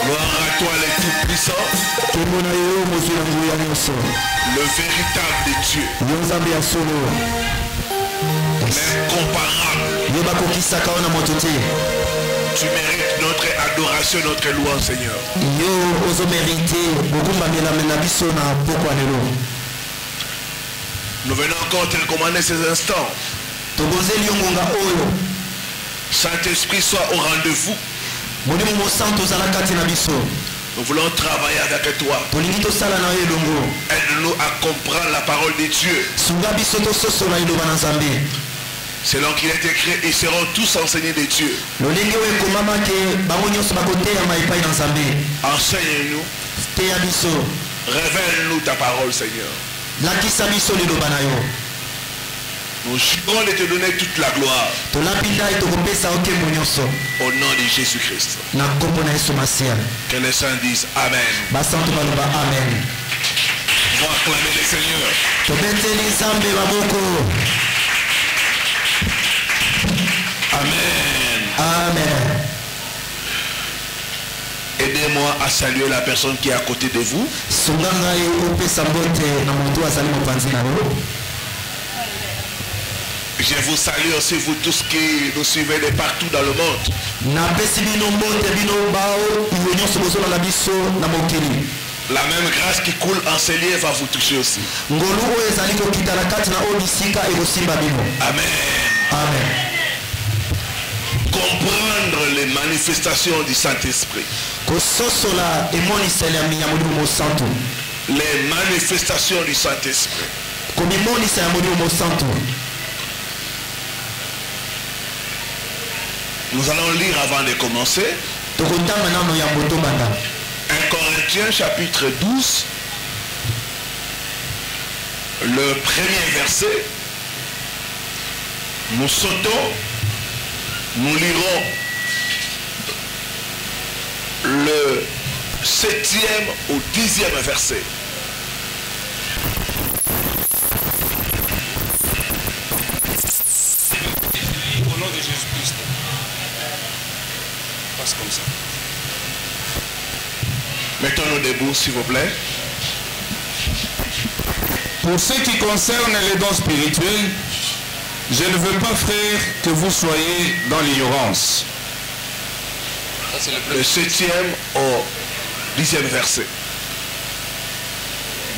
Gloire à toi le Tout-Puissant, le véritable Dieu, l'incomparable. Tu mérites notre adoration, notre louange, Seigneur. Nous venons encore te recommander ces instants. Saint-Esprit, soit au rendez-vous. Nous voulons travailler avec toi. Aide-nous à comprendre la parole de Dieu. Selon qu'il est écrit, ils seront tous enseignés de Dieu. Enseigne-nous. Révèle-nous ta parole, Seigneur. Nous jurons de te donner toute la gloire. Au nom de Jésus-Christ. Que les saints disent Amen. Pour acclamer le Seigneur. Amen. Amen. Aidez-moi à saluer la personne qui est à côté de vous. Je vous salue aussi, vous tous qui nous suivez de partout dans le monde. La même grâce qui coule en ces lieux va vous toucher aussi. Amen. Amen. Comprendre les manifestations du Saint-Esprit. Les manifestations du Saint-Esprit. Nous allons lire avant de commencer. 1 Corinthiens chapitre 12. Le premier verset. Nous sautons. Nous lirons le 7e au 10e verset. Au nom de Jésus-Christ. Passe comme ça. Mettons-nous debout, s'il vous plaît. Pour ce qui concerne les dons spirituels, je ne veux pas, frère, que vous soyez dans l'ignorance. Le 7e au 10e verset.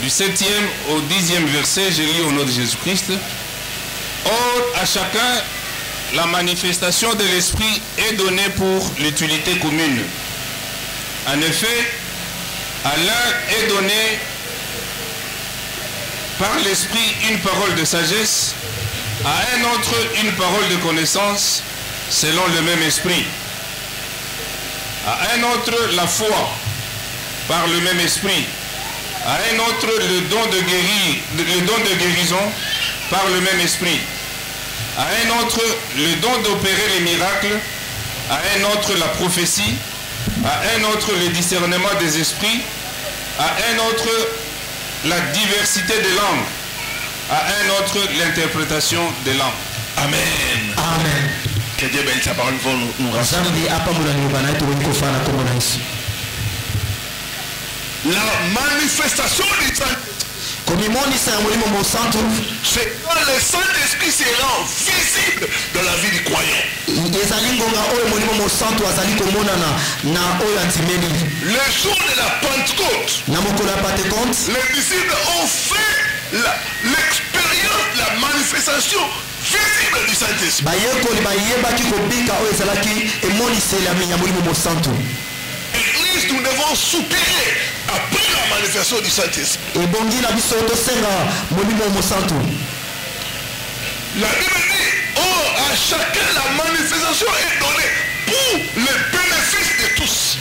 Du 7e au 10e verset, je lis au nom de Jésus-Christ. Or, à chacun, la manifestation de l'Esprit est donnée pour l'utilité commune. En effet, à l'un est donné par l'Esprit une parole de sagesse, à un autre une parole de connaissance selon le même esprit, à un autre la foi par le même esprit, à un autre le don de guérison par le même esprit, à un autre le don d'opérer les miracles, à un autre la prophétie, à un autre le discernement des esprits, à un autre la diversité des langues, à un autre l'interprétation des langues. Amen. Amen. Que Dieu bénisse sa parole pour nous rassurer. La manifestation du Saint-Esprit, c'est quand le Saint-Esprit se rend visible dans la vie du croyant. Le jour de la Pentecôte, les disciples ont fait l'expérience, la manifestation visible du Saint-Esprit. Église, nous devons soupirer après la manifestation du Saint-Esprit. La Bible dit, oh, à chacun la manifestation est donnée pour le bénéfice de tous.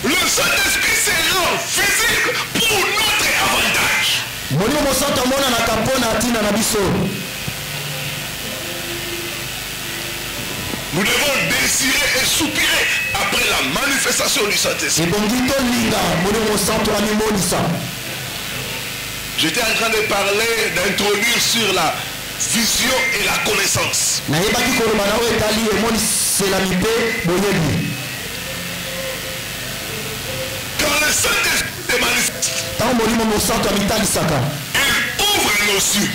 Le Saint-Esprit se rend visible pour notre avantage. Nous devons désirer et soupirer après la manifestation du Saint-Esprit. J'étais en train de parler, d'introduire sur la vision et la connaissance. Quand le Saint-Esprit se manifeste, il ouvre nos yeux.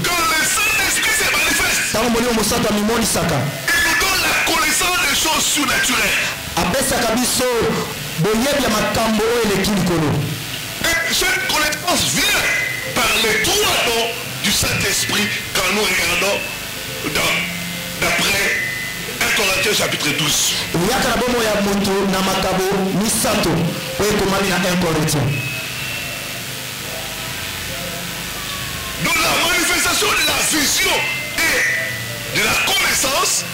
Quand le Saint-Esprit se manifeste, il nous donne la connaissance des choses surnaturelles. Et cette connaissance vient par les trois dons du Saint-Esprit quand nous regardons d'après 1 Corinthiens chapitre 12. Donc la manifestation de la vision et de la connaissance,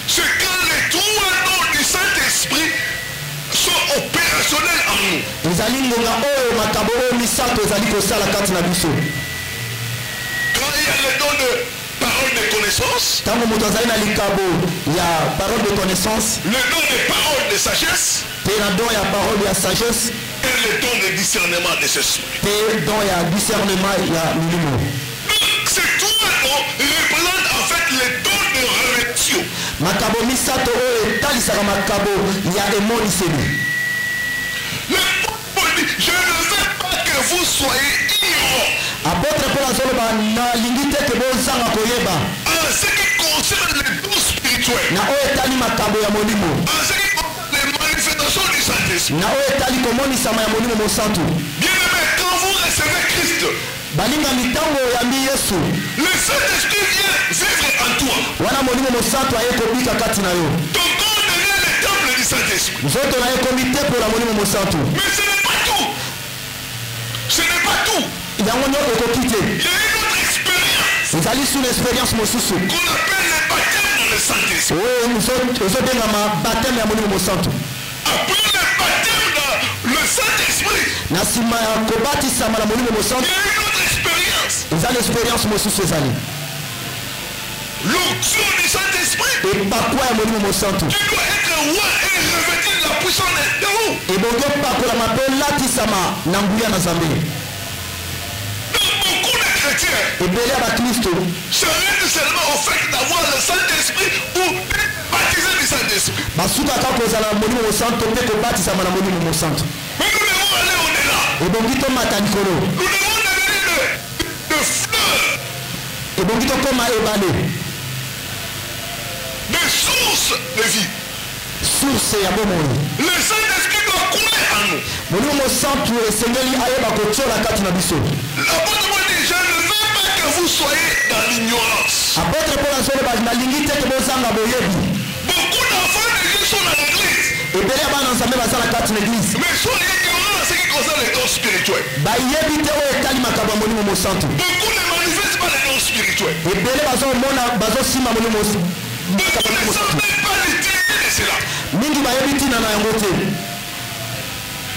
c'est quand les trois dons du Saint-Esprit sont opérationnels en nous. Quand il y a le don de parole de connaissance, le don de parole de sagesse, et le don de discernement des esprits. Ces trois dons représentent en fait les dons de révélation. Je ne veux pas que vous soyez ignorants en ce qui concerne les dons spirituels, en ce qui concerne les manifestations du Saint-Esprit. Bien aimé, quand vous recevez Christ, le Saint-Esprit vient vivre en toi. Ton corps devient le temple du Saint-Esprit. Mais ce n'est pas tout. Ce n'est pas tout. Il y a une autre expérience qu'on appelle le baptême dans le Saint-Esprit. Après le baptême dans le Saint-Esprit, il y a une autre expérience. L'onction du Saint-Esprit. Tu dois être roi et revêtir la puissance de vous. Donc beaucoup de chrétiens s'arrêtent seulement au fait d'avoir le Saint-Esprit ou d'être baptisé du Saint-Esprit. Mais nous devons aller au-delà. Nous devons devenir de fleurs, de sources de vie. Le Saint-Esprit doit couler en nous. L'apôtre Paul dit, je ne veux pas que vous soyez dans l'ignorance. Beaucoup d'enfants de Dieu sont dans l'église, mais sont ignorants en ce qui concerne les dons spirituels. Beaucoup ne manifestent pas les dons spirituels. Beaucoup ne savent même pas l'utilité de cela.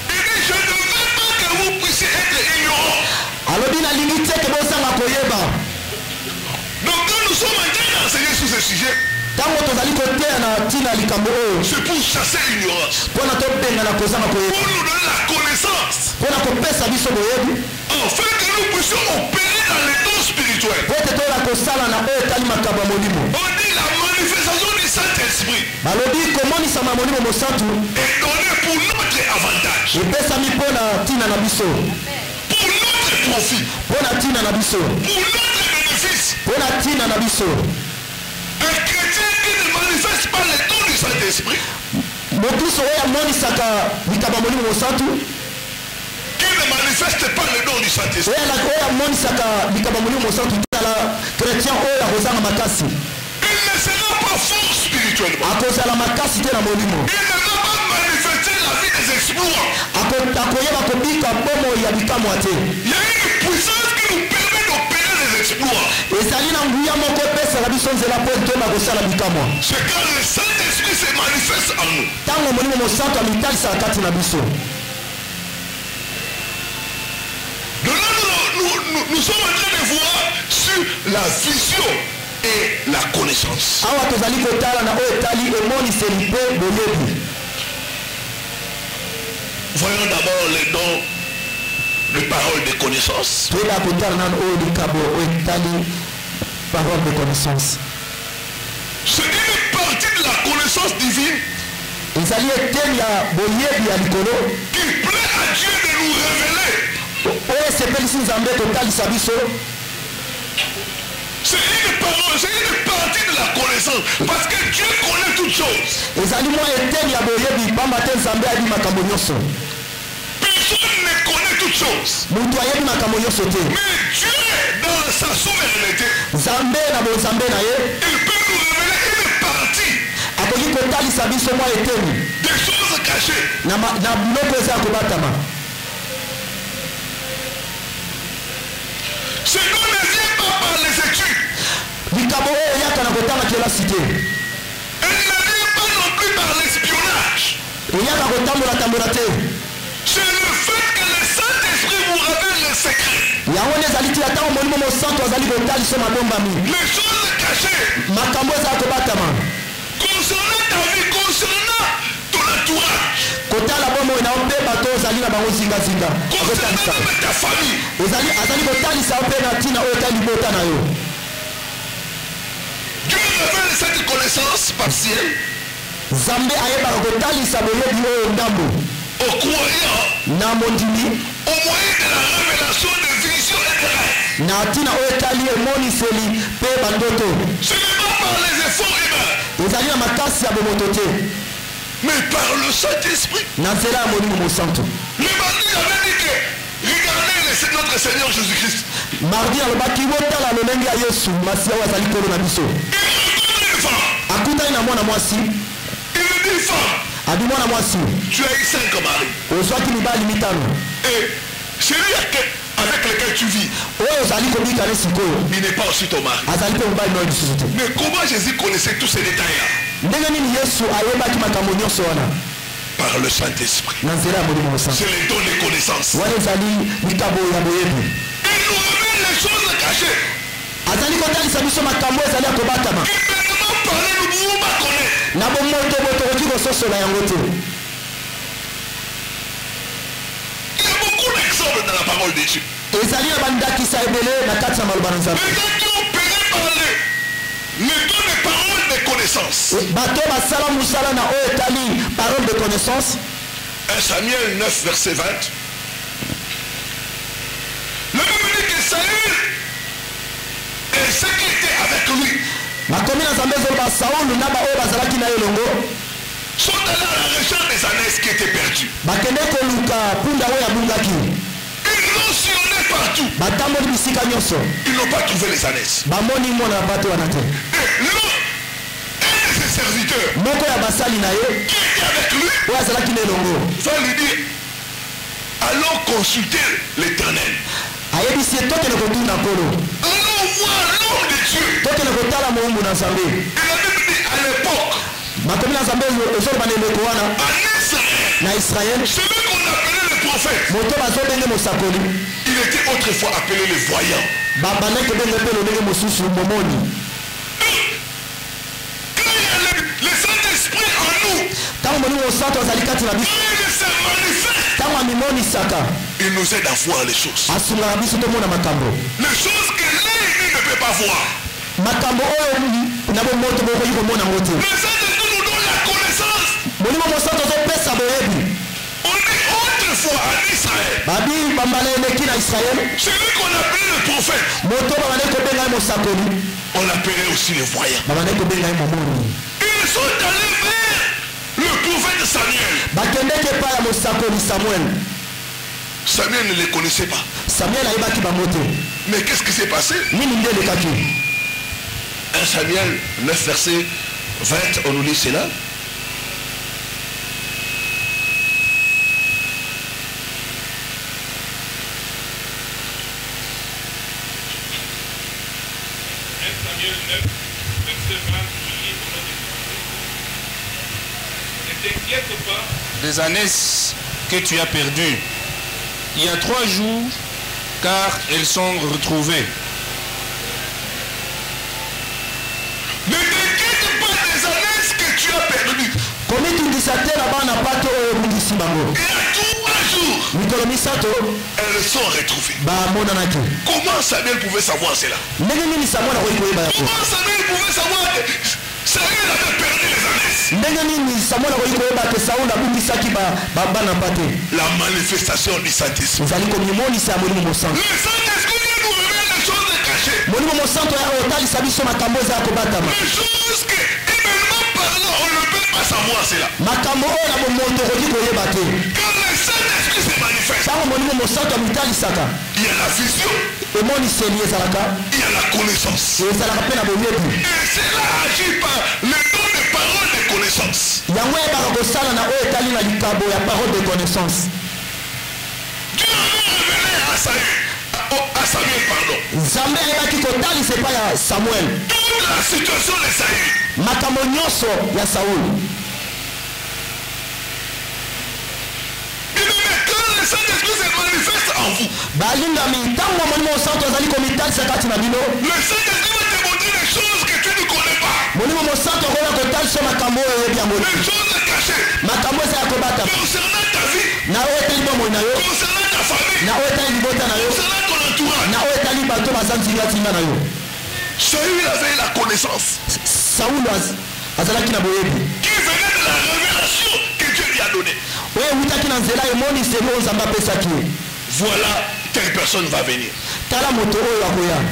Il dit, je ne veux pas que vous puissiez être ignorants. Donc quand nous sommes en train d'enseigner sur ce sujet, c'est pour chasser l'ignorance, pour nous donner la connaissance, afin que nous puissions opérer dans les dons spirituels. On dit la manifestation du Saint-Esprit est donnée pour notre avantage, pour notre profit, pour notre bénéfice. Un chrétien qui ne manifeste pas les dons du Saint-Esprit, qui ne manifeste pas les dons du Saint-Esprit, il ne sera pas fort spirituellement. Il ne va pas manifester la vie des exploits. Il y a une puissance qui nous permet d'opérer les exploits. C'est quand le Saint-Esprit se manifeste en nous. Donc là, nous sommes en train de voir sur la vision et la connaissance. Voyons d'abord les dons de parole de connaissance. Parole de connaissance. C'est une partie de la connaissance divine qui plaît à Dieu de nous révéler. C'est une parole, c'est une partie de la connaissance. Parce que Dieu connaît toutes choses. Personne ne connaît toutes choses. Mais Dieu, dans sa souveraineté, il peut nous révéler une partie des choses cachées. Ce nom ne vient pas par les études. Elle ne vient pas non plus par l'espionnage. C'est le fait que le Saint-Esprit vous révèle les secrets. Les choses cachées. Concernant ta vie, concernant ton entourage. Concernant même ta famille. Dieu révèle cette connaissance partielle aux croyants au moyen de la révélation de visions et de rêves. Ce n'est pas par les efforts humains, mais par le Saint-Esprit. Le bandit avait dit que regardez notre Seigneur Jésus-Christ. Il rencontre une femme. Il lui dit femme, tu as eu 5 maris. Et celui avec lequel tu vis, il n'est pas aussi ton mari. Mais comment Jésus connaissait tous ces détails-là? Par le Saint-Esprit. C'est les dons de connaissance. Il nous révèle les choses cachées. Humainement parler, nous pouvons pas connaître. Il y a beaucoup d'exemples dans la parole de Dieu. Mais quand tu opères par le don de parole de connaissance. 1 Samuel 9, verset 20. Le Bible dit que Saül et ceux qui étaient avec lui sont allés à la recherche des ânesses qui étaient perdues. Ils l'ont sillonné partout. Ils n'ont pas trouvé les ânesses. Et l'un de ses serviteurs qui était avec lui va lui dire, allons consulter l'Éternel. Allons voir l'homme de Dieu. Et la Bible dit à l'époque, en Israël, celui qu'on appelait le prophète, il était autrefois appelé le voyant. Quand il y a le Saint-Esprit en nous, quand il se manifeste, il nous aide à voir les choses. Les choses que l'ennemi ne peut pas voir. Le Saint-Esprit nous donne la connaissance. On dit autrefois en Israël, celui qu'on appelait le prophète, on l'appelait aussi le voyant. Ils sont allés vers le prophète Samuel. Samuel ne les connaissait pas. Mais qu'est-ce qui s'est passé? 1 Samuel 9, verset 20, on nous lit cela. Samuel 9, verset 20, ne t'inquiète pas des ânesses que tu as perdues. Il y a 3 jours, car elles sont retrouvées. Ne t'inquiète pas des ânesses que tu as perdues. Il y a 3 elles sont retrouvées. Comment Samuel pouvait savoir cela? Comment Samuel pouvait savoir que Samuel avait perdu les ânesses? La manifestation du Saint-Esprit. Le Saint-Esprit vient nous révéler les choses cachées. Les choses que, humainement parlant, on ne peut pas savoir cela. Quand le Saint-Esprit se manifeste, il y a la vision, il y a la connaissance. Et cela agit par le don de parole de connaissance. Dieu avait révélé à Samuel, pardon. Toute la situation de Saül. Le Saint-Esprit se manifeste en vous. Le Saint-Esprit va te montrer des choses que tu ne connais pas. Les choses cachées. Concernant ta vie. Concernant ta famille. Concernant ton entourage. Saül avait la connaissance. Qui venait de la révélation que Dieu lui a donnée. Voilà, telle personne va venir.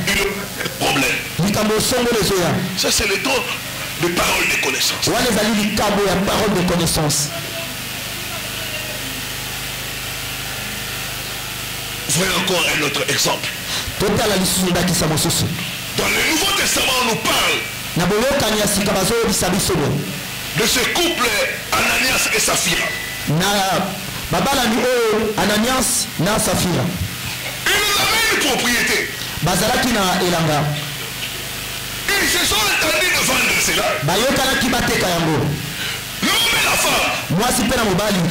Il a un problème. Ça, c'est le don de parole de connaissance. Voyons encore un autre exemple. Dans le Nouveau Testament, on nous parle de ce couple Ananias et Saphira. Ils avaient une propriété. Ils se sont entendus de vendre cela. L'homme et la femme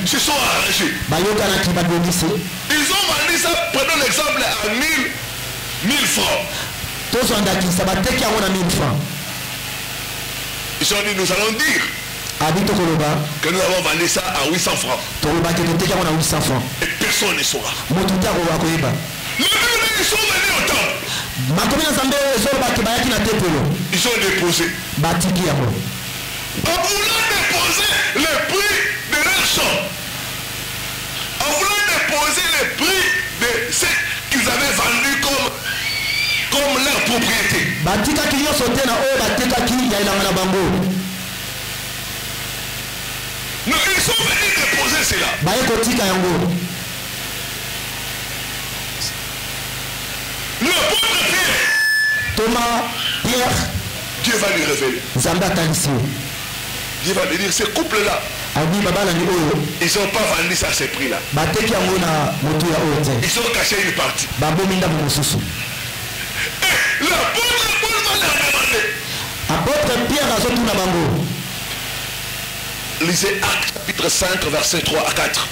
se sont arrangés. Ils ont vendu ça, prenons l'exemple, à 1000 francs. Ils ont dit, nous allons dire que nous avons vendu ça à 800 francs. Et personne ne saura. Mais ils sont venus au temple. Ils ont déposé. En voulant déposer le prix de leur champ. En voulant déposer le prix de ce qu'ils avaient vendu comme leur propriété. Non, ils sont venus déposer cela. L'apôtre Pierre, Dieu va lui révéler. Dieu va lui dire, ce couple-là, ils n'ont pas vendu ça à ce prix-là. Ils ont caché une partie. Et l'apôtre Paul va leur demander. Lisez Actes chapitre 5, versets 3 à 4.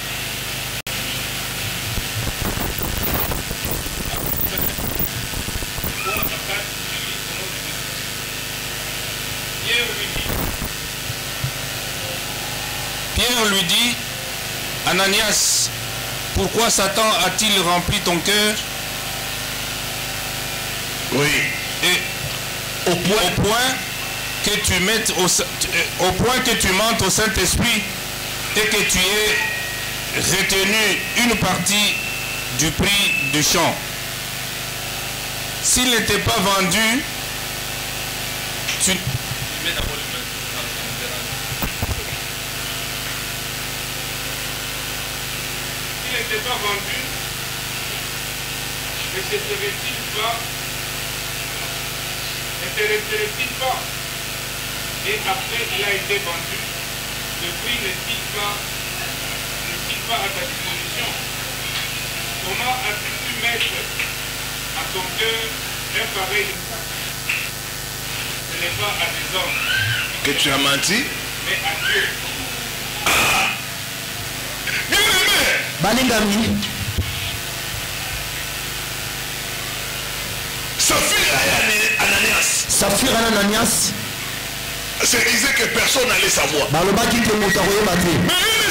Pierre lui dit, Ananias, pourquoi Satan a-t-il rempli ton cœur? Oui. Et au point que tu mentes au Saint-Esprit et que tu aies retenu une partie du prix du champ. S'il n'était pas vendu, tu... S'il n'était pas vendu, ne serait-il pas, et après il a été vendu, le prix n'est-il pas à ta disposition? Comment as-tu pu mettre à ton cœur un pareil sac? Ce n'est pas à des hommes que tu as menti, mais à Dieu. Bien-aimé, Saphir et Ananias se disait que personne n'allait savoir. Mais ils ne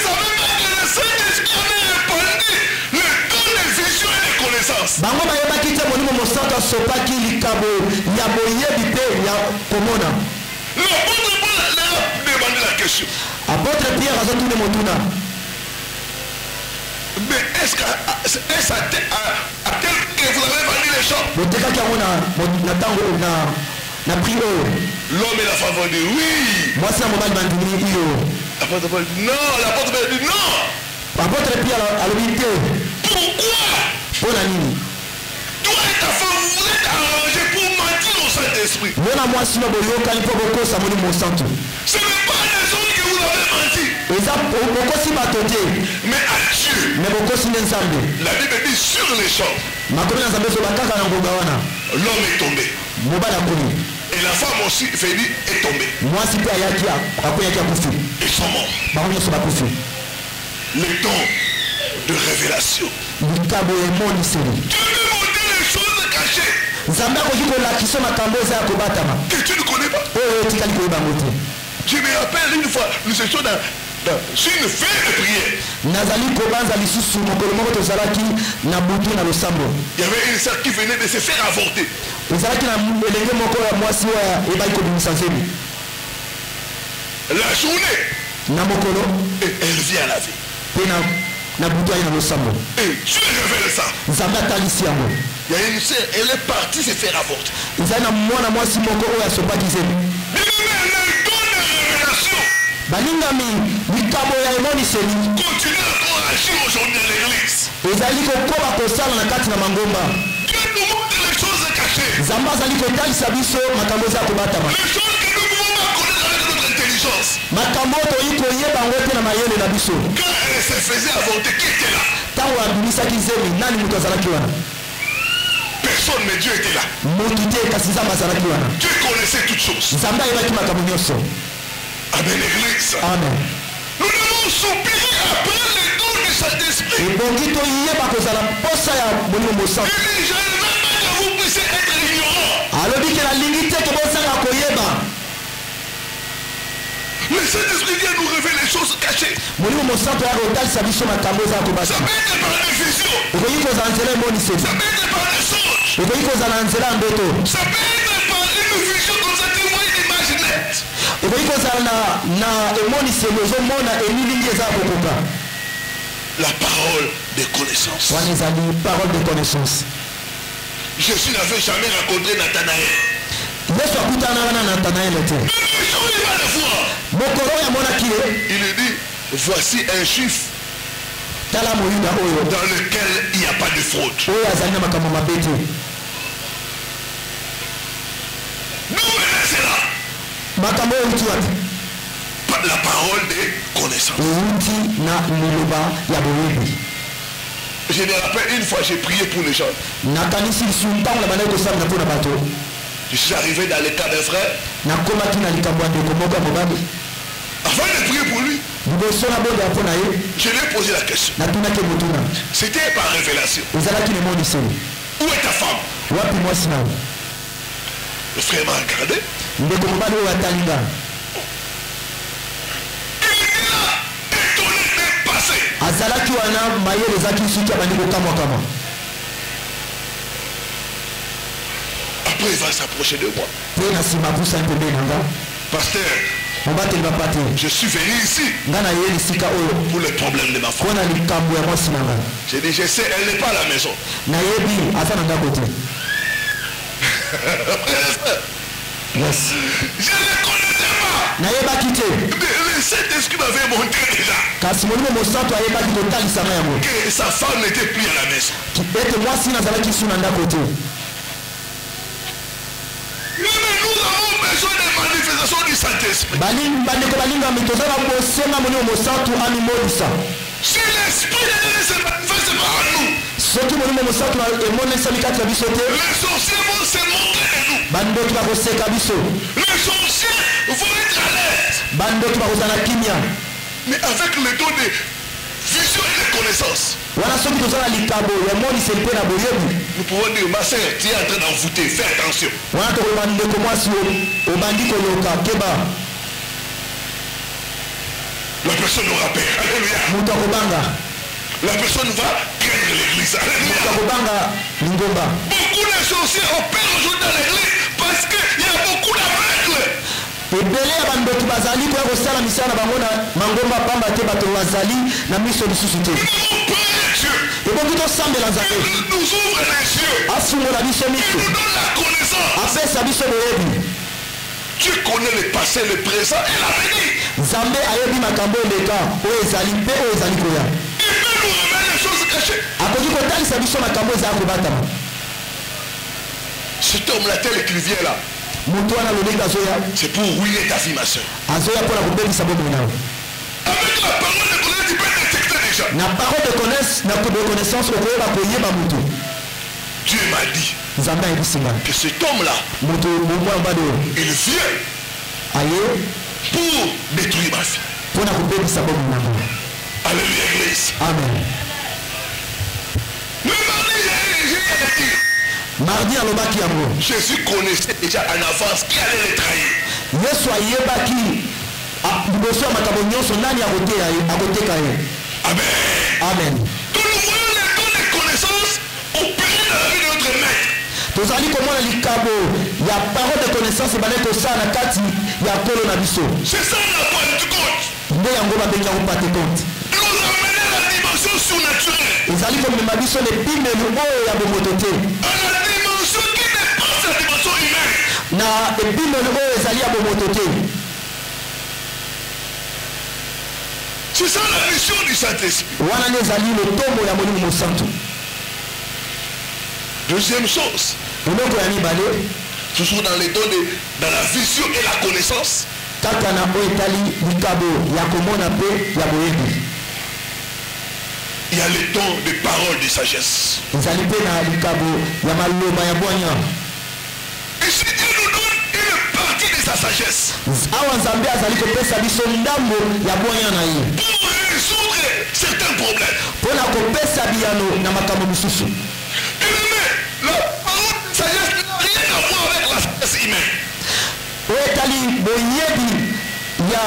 savaient pas que le Saint-Esprit avait répandu le connaissance. Bango bayebaki te molimo mosantu asopaki likabo ya boyebi pe ya komona. L'apôtre Paul leur a demandé la question. Apôtre Pierre azotune motuna. Mais est-ce à tel que vous avez vendu les champs? Botekaki yango na tango na prix oyo. L'homme et la femme vont dire oui. Mwasi na mobali bandimini iyo. L'apôtre Paul dit non. L'apôtre Paul dit non. Apôtre Pierre alobi te. Pourquoi? Mpona nini? Toi et ta femme, vous êtes arrangés pour mentir au Saint-Esprit. Mona mwasi no boyokani mpo bokosa molimo mosantu. Ce n'est pas les autres que vous avez menti. Eza bokosi bato te. Mais à Dieu. Me bokosi nde Nzambe. La Bible dit sur les champs. Makomi na Nzambe ezoba kaka na ngomba wana. L'homme est tombé. Mobali akomi. Et la femme aussi, Félie, est tombée. Mwasi mpe ayaki akoyaki akufi. Ils sont morts. Bango nyonso bakufi. Le temps de révélation. Likabo emoniseli. Dieu veut montrer les choses cachées. Nzambe akoki kolakisa makambo eza ya kobatama. Que tu ne connais pas. Oyo etikali koyeba yango te. Je me rappelle une fois, nous étions sur une fête de prière. Nazali kobanza lisusu mokolo moko tozalaki na butu na losambo. Il y avait une sœur qui venait de se faire avorter. Ezalaki na elenge moko ya mwasi oyo ebaki kobimisa nzembo. La journée. Na mokolo. Et elle vient laver. Pe na butu aye na losambo. Et Dieu révèle ça. Nzambe atalisi yango. Il y a une sœur, elle est partie se faire avorter. Ezali na mwana mwasi moko oyo asopaki nzembo. Balingami likambo ya emoniseli. Continue encore à agir aujourd'hui à l'église. Ezali kokoba kosala na kati na mangomba. Dieu nous montre les choses cachées. Nzambe azali kotalisa biso makambo eza kobatama. Les choses que nous ne pouvons pas connaître avec notre intelligence. Makambo toyi koyeba yango te na mayele na biso. Quand elle se faisait avorter, qui était là? Ntango abimisaki nzembo nani moto azalaki wana? Personne, mais Dieu était là. Moto te kasi Nzambe azalaki wana. Dieu connaissait toutes choses. Nzambe ayebaki makambo nyonso. Amen, l'église. Amen. Nous devons soupirer après les dons du Saint-Esprit. Ebongi toyeba kozala posa ya molimo mosantu. Il dit, je ne veux pas que vous puissiez être ignorants. Alobi ke nalingi te tobosanga koyeba. Le Saint-Esprit vient nous révéler les choses cachées. Molimo mosantu ya kotalisa biso makambo eza Ça kobasa. peut être par des visions. Okoki kozala nzela emoniseli. Ça peut être par des songes. Okoki kozala nzela ya ndoto. Ça peut être par une vision comme ça, tu vois une image nette. Okoki kozala na emoniseli ozomona elilingi eza kokoka. La parole de connaissance. Wana ezali parole de connaissance. Jésus n'avait jamais rencontré Nathanaël. Yesu akutana wana na Nathanael te. Mais le jour où il va le voir, Mokolo oyo amonaki ye. il lui dit, voici un juif Tala moyuda oyo. dans lequel il n'y a pas de fraude. Oyo azali na makambo mabe te. Nous venons cela. Makambo oyo euti wapi? La parole de connaissance. Euti na liloba ya boyebi. Je me rappelle une fois, j'ai prié pour les gens. Nakanisi lisu ntango na bandaki kosala na mpo na bato. Je suis arrivé dans le cas d'un frère. Nakomaki na likambo ya ndeko moko ya mobali. Avant de prier pour lui, Liboso na bonde ya mpo na ye. je lui ai posé la question. Natunaki motuna. C'était par révélation. Ezalaki na emoniseli. Où est ta femme? Wapi mwasi nao? Le frère m'a regardé. Ndeko mobali oyo atali nga. Il était là, étonné, dépassé. Azalaki wana mayele ezalaki soki abandi kokamwakamwa. Après, il va s'approcher de moi. Mpe na nsima akusani pembeni na nga. Pasteur, Mobateli bapate. je suis venu ici Nga na ye lisika oyo. pour les problèmes de ma femme. Mpo na likambo ya mwasi na nga. J'ai dit, je sais, elle n'est pas à la maison. Nayebi aza na ndako te. Yes. Je ne le connaissais pas. Nayebaki te. Le Saint-Esprit m'avait montré déjà Kasi molimo mosantu ayebaki kotalisanga yango. que sa femme n'était plus à la maison. Ete mwasi nazalaki su na ndako te. Mais nous avons besoin des manifestations du Saint-Esprit. Bandeko balingami tozala bosenga molimo mosantu amimolisa. Si l'Esprit de Dieu se manifeste par nous, Soki molimo mosantu emonisami kati na biso te. les sorciers vont se moquer de nous. Bandoki bakoseka biso. Les sorciers vont être à l'aise. Bandoki bakozala kimia. Mais avec le don de vision et de connaissance, Wana soki tozala likambo ya emoniseli mpe na boyebi. nous pouvons dire, ma soeur, tu es en train d'envoûter, fais attention. Wana tokoloba ndeko mwasi obandi koyoka keba. La personne aura peur. Alléluia. Moto akobanga. La personne va craindre l'église. Beaucoup de sorciers opèrent aujourd'hui dans l'église parce qu'il y a beaucoup d'aveugles. Ebele ya bandoki bazali ko kosala misala bango na mangomba pamba te bato bazali na miso lisusu te. Ebongi tosambela nzambe. Nous ouvre les yeux. Afungola biso miso. Nous donne la connaissance. Apesa biso boyebi. Tu connais le passé, le présent et l'avenir. Nzambe ayebi makambo eleka oyo ezali mpe oyo ezali koya. Il peut nous remettre les choses cachées. Akoki kotalisa biso makambo ezali kobatama. Cet homme-là, tel qu'il vient là, c'est pour ruiner ta vie, ma soeur. Avec la parole de connaissance, tu peux détecter déjà. La parole de connaissance, Dieu m'a dit que cet homme-là, il vient pour détruire ma vie. Alléluia, église. Amen. Mardi alobaki yango. Jésus connaissait déjà en avance qui allait le trahir. Yesu ayebaki liboso ya makambo nyonso nani akoteka ye. Amen. Amen. Donc nous voyons les dons de connaissance opérer dans la vie de notre maître. Tozali komona likabo ya parole de connaissance ebale kosala na kati ya kolo na biso. C'est ça la Pentecôte. Nde yango babengi yango Pentecôte. Nous amener à la dimension surnaturelle. Ezali komema biso lepimelo oyo ya bomoto te. Na ebimelo oyo ezali ya bomoto te. C'est ça la mission du Saint-Esprit. Wana nde ezali lotombo ya molimo mosantu. Deuxième chose, eloko ya mibale, toujours dans les dons dans la vision et la connaissance, kaka na oyo etali likabo ya komona mpe ya boyebi. Il y a le don de parole de sagesse. Ezali mpe na likabo ya maloba ya bwanya. Et si Dieu nous donne une partie de sa sagesse, awa nzambe azali kopesa biso ndambo ya bwanya na ye pour résoudre certains problèmes, mpona kopesa biyano na makambo misusu. La parole de sagesse n'a rien à voir avec la sagesse humaine. Oyo etali boyebi ya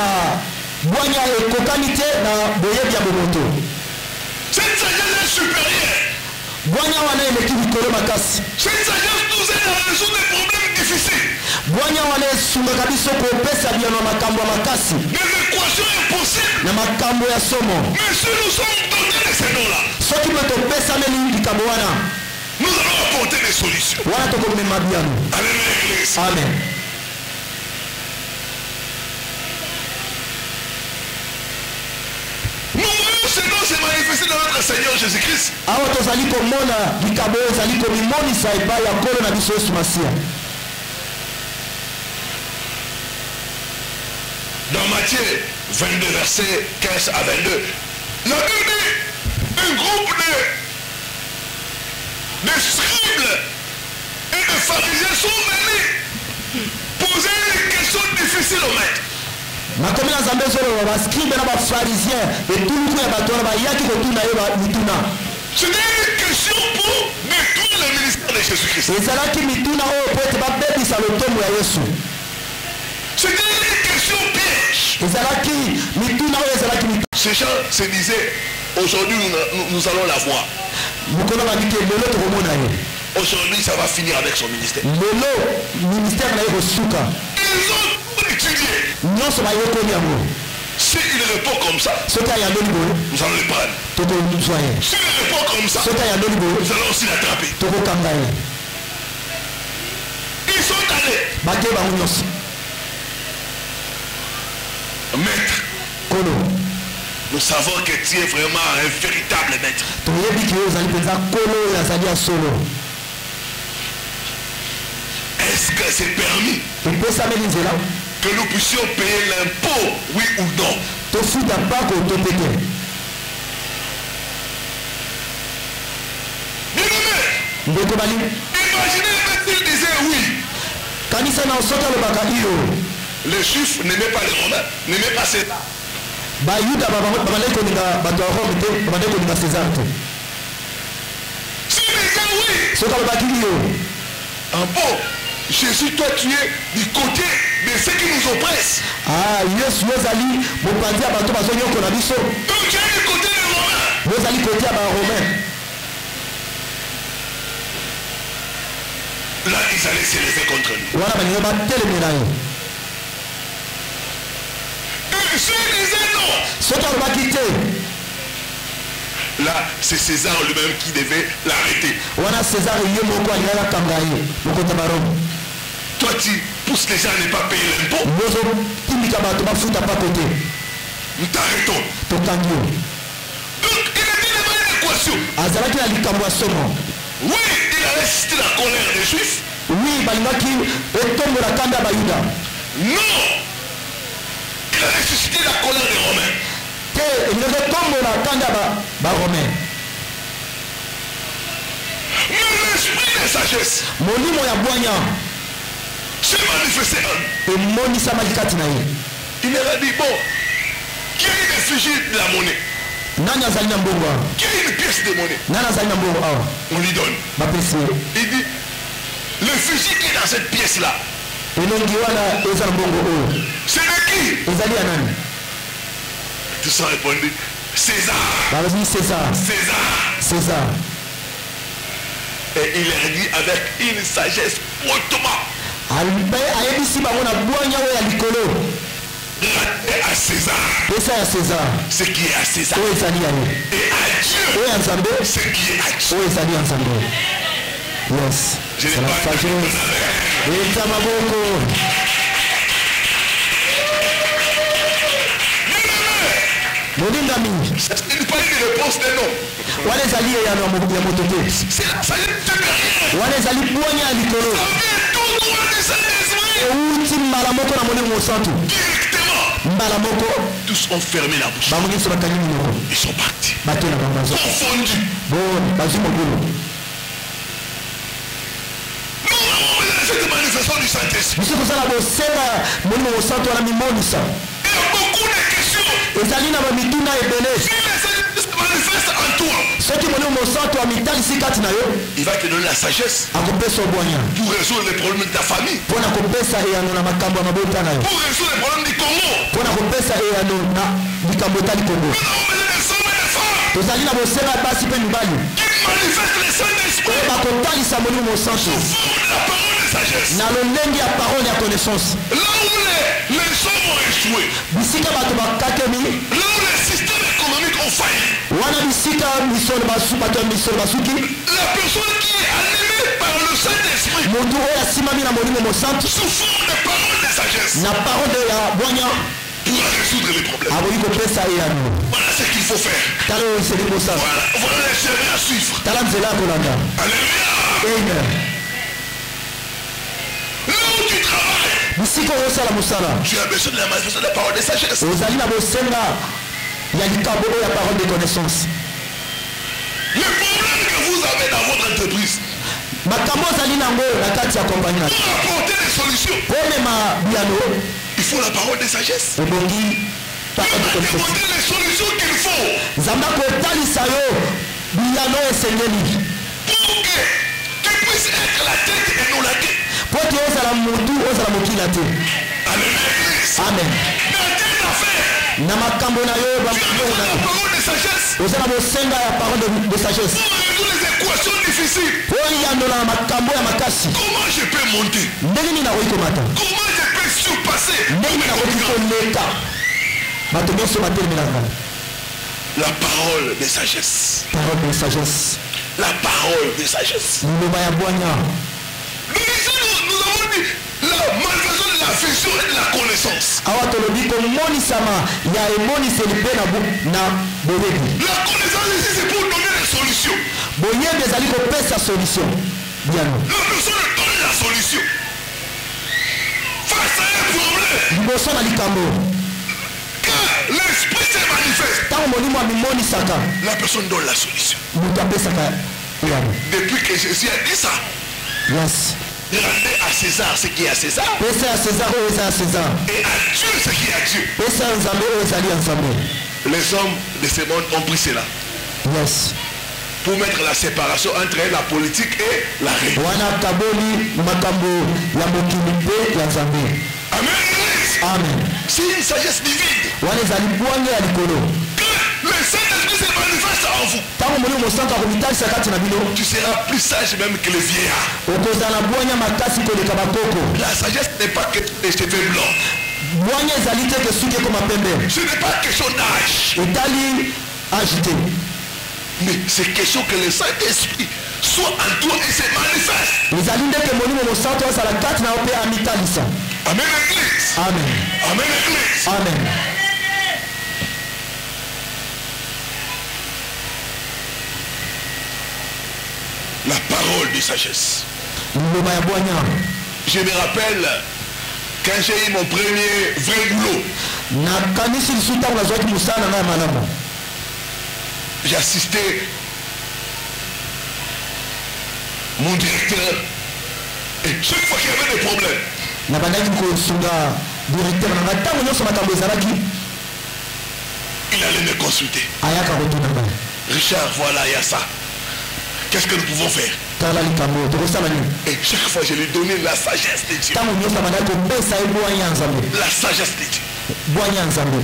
bwanya ekokani te na boyebi ya bomoto. Cette sagesse est supérieure. Bwanya wana eleki likolo makasi. Cette sagesse nous aide à résoudre des problèmes difficiles. Bwanya wana esungaka biso kopesa biyano ya makambo ya makasi. Des équations impossibles. Na makambo ya somo. Mais si nous sommes dotés de ces dons-là, soki mpe topesameli likambo wana, nous allons apporter des solutions. Wana tokomema biyano. Alléluia, église. Amen. Nous voyons ce dont s'est manifesté dans notre Seigneur Jésus-Christ. Awa tozali komona likabo ezali komimonisa epai ya nkolo na biso Yesu Masiya. Dans Matthieu 22, versets 15 à 22, la Bible dit un groupe de scribes et de pharisiens sont venus poser une question difficile au maître. Makomi na Nzambe ezoloba bascribe na bafarisien etuluku ya bato wana bayaki kotuna ye mituna. C'était une question pour détruire le ministère de Jésus-Christ. Ezalaki mituna oyo po ete babebisa lotombo ya Yesu. C'était une question piège. Ezalaki mituna oyo ezalaki mituna. Ces gens se disaient, aujourd'hui nous allons la voir. Mokolo babiki lelo tokomona ye. Aujourd'hui ça va finir avec son ministère. Lelo ministère na ye kosuka. Ils ont tout étudié. Nyonso bayekoli yango. S'il répond comme ça, soki ayandoli boye, nous allons le prendre. Tokozwa ye. S'il répond comme ça, soki ayandoli boye, nous allons aussi l'attraper. Tokokanga ye. Ils sont allés. Bake bango nyonso. Maître, Kolo, nous savons que tu es vraiment un véritable maître. toyebi ki ozali penza kolo yazali ya solo. Est-ce que c'est permis epesameli nzela que nous puissions payer l'impôt, oui ou non? tofuta mpako tope te. Bien-aimé, ndeko bali imaginez s'il disait oui. kanisa na soki alobaka iyo Les juifs n'aimaient pas les romains, n'aimaient pas César. bayuda babandaki kolinga bato ya rome te, babandaki kolinga césar te. S'il disait oui, soki alobaki iyo ah bon, Jésus, toi tu es du côté de ceux qui nous oppressent. yesu ozali mopanzi ya bato bazonyokola biso. Donc tu es du côté des romains. ozali kote ya baromain. Là, ils allaient s'élever contre lui. S'il disait non, là, c'est César lui-même qui devait l'arrêter. Toi, tu pousses les gens à ne pas payer l'impôt. Nous t'arrêtons. Donc, il a dit une équation. Oui, il a resté la colère des Juifs. Non, il a ressuscité la colère des Romains. Mais l'esprit de sagesse s'est manifesté en nous. Il leur a dit, bon, qui a une effigie de la monnaie? Qui a une pièce de monnaie? On lui donne. Il dit, l'effigie qui est dans cette pièce-là, c'est de qui? Tous ont répondu, César. César. Et il leur dit avec une sagesse hautement. Rendez à César ce qui est à César. Et à Dieu ce qui est à Dieu. Yes. Je n'ai pas c'est une réponse de non. C'est la directement. Tous ont fermé la bouche. Ils sont partis. Confondus. Cette manifestation du Saint-Esprit. Il y a beaucoup de questions. Si les Saint-Esprit manifeste en toi, il va te donner la sagesse pour résoudre les problèmes de ta famille, pour résoudre les problèmes du Congo. Nous avons besoin des hommes et des femmes qui manifestent le Saint-Esprit sous forme de la parole de sagesse. Là où les hommes ont échoué, là où les systèmes économiques ont failli, la personne qui est animée par le Saint-Esprit sous forme de parole de sagesse pourra résoudre les problèmes. Voilà ce qu'il faut faire. Voilà les chemins à suivre. Alléluia. Là où tu travailles, tu as besoin de la manifestation de la parole de sagesse. Les problèmes que vous avez dans votre entreprise, pour apporter des solutions, il faut la parole de sagesse. Il va apporter les solutions qu'il faut pour que tu puisses être la tête et non la tête. Amen. Dans tes affaires, tu as besoin de la parole de sagesse pour résoudre les équations difficiles. Comment je peux monter? Comment je peux surpasser? La parole de sagesse. La parole de sagesse. Nous avons dit la manifestation de la vision et de la connaissance. La connaissance ici, c'est pour donner des solutions. La personne donne la solution face à un problème. Quand l'esprit se manifeste, la personne donne la solution. Depuis que Jésus a dit ça, rendez à César ce qui est à César, et à Dieu ce qui est à Dieu. Les hommes de ce monde ont pris cela pour mettre la séparation entre la politique et la religion. Amen. C'est une sagesse divine. Quand le Saint-Esprit se manifeste en vous. Tu seras plus sage même que le vieillard. La sagesse n'est pas que les cheveux blancs. Ce n'est pas question d'âge. Mais c'est question que le Saint-Esprit soit en toi et se manifeste. Amen Église. Amen. Amen Église. Amen. La parole de sagesse. Je me rappelle quand j'ai eu mon premier vrai boulot. J'ai assisté mon directeur et chaque fois qu'il y avait des problèmes, il allait me consulter. Richard, voilà, il y a ça. Qu'est-ce que nous pouvons faire? Et chaque fois je lui donnais la sagesse de Dieu. La sagesse de Dieu.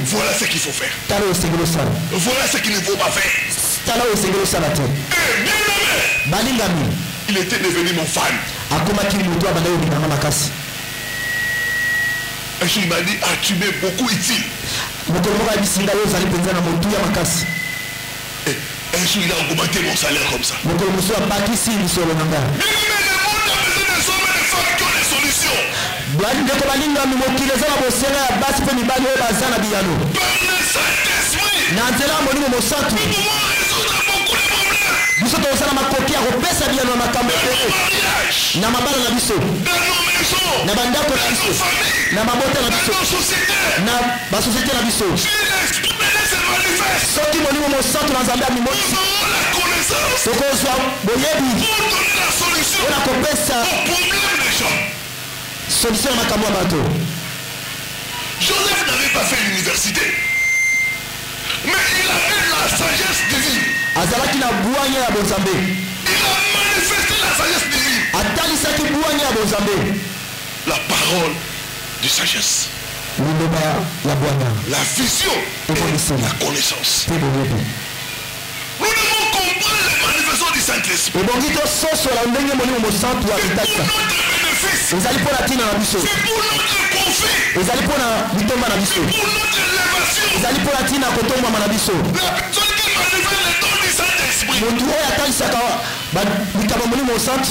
Voilà ce qu'il faut faire. Voilà ce qu'il ne faut pas faire. Et bien aimé, il était devenu mon fan. Un jour il m'a dit, ah tu m'es beaucoup utile. Et un jour il a augmenté mon salaire comme ça. Mais le monde a besoin des hommes et des femmes qui ont des solutions. Par le Saint-Esprit, nous pouvons résoudre beaucoup de problèmes. Dans nos mariages, dans nos maisons, dans nos familles, dans nos sociétés. Si l'Esprit se manifeste, nous aurons la connaissance pour donner la solution aux problèmes des gens. Joseph n'avait pas fait l'université, mais il avait la sagesse divine. Il a manifesté la sagesse divine. La parole de sagesse. La vision et la connaissance. Nous devons comprendre les manifestations du Saint-Esprit. C'est pour notre bénéfice. C'est pour notre profit. C'est pour notre élévation. La personne qui manifeste les dons du Saint-Esprit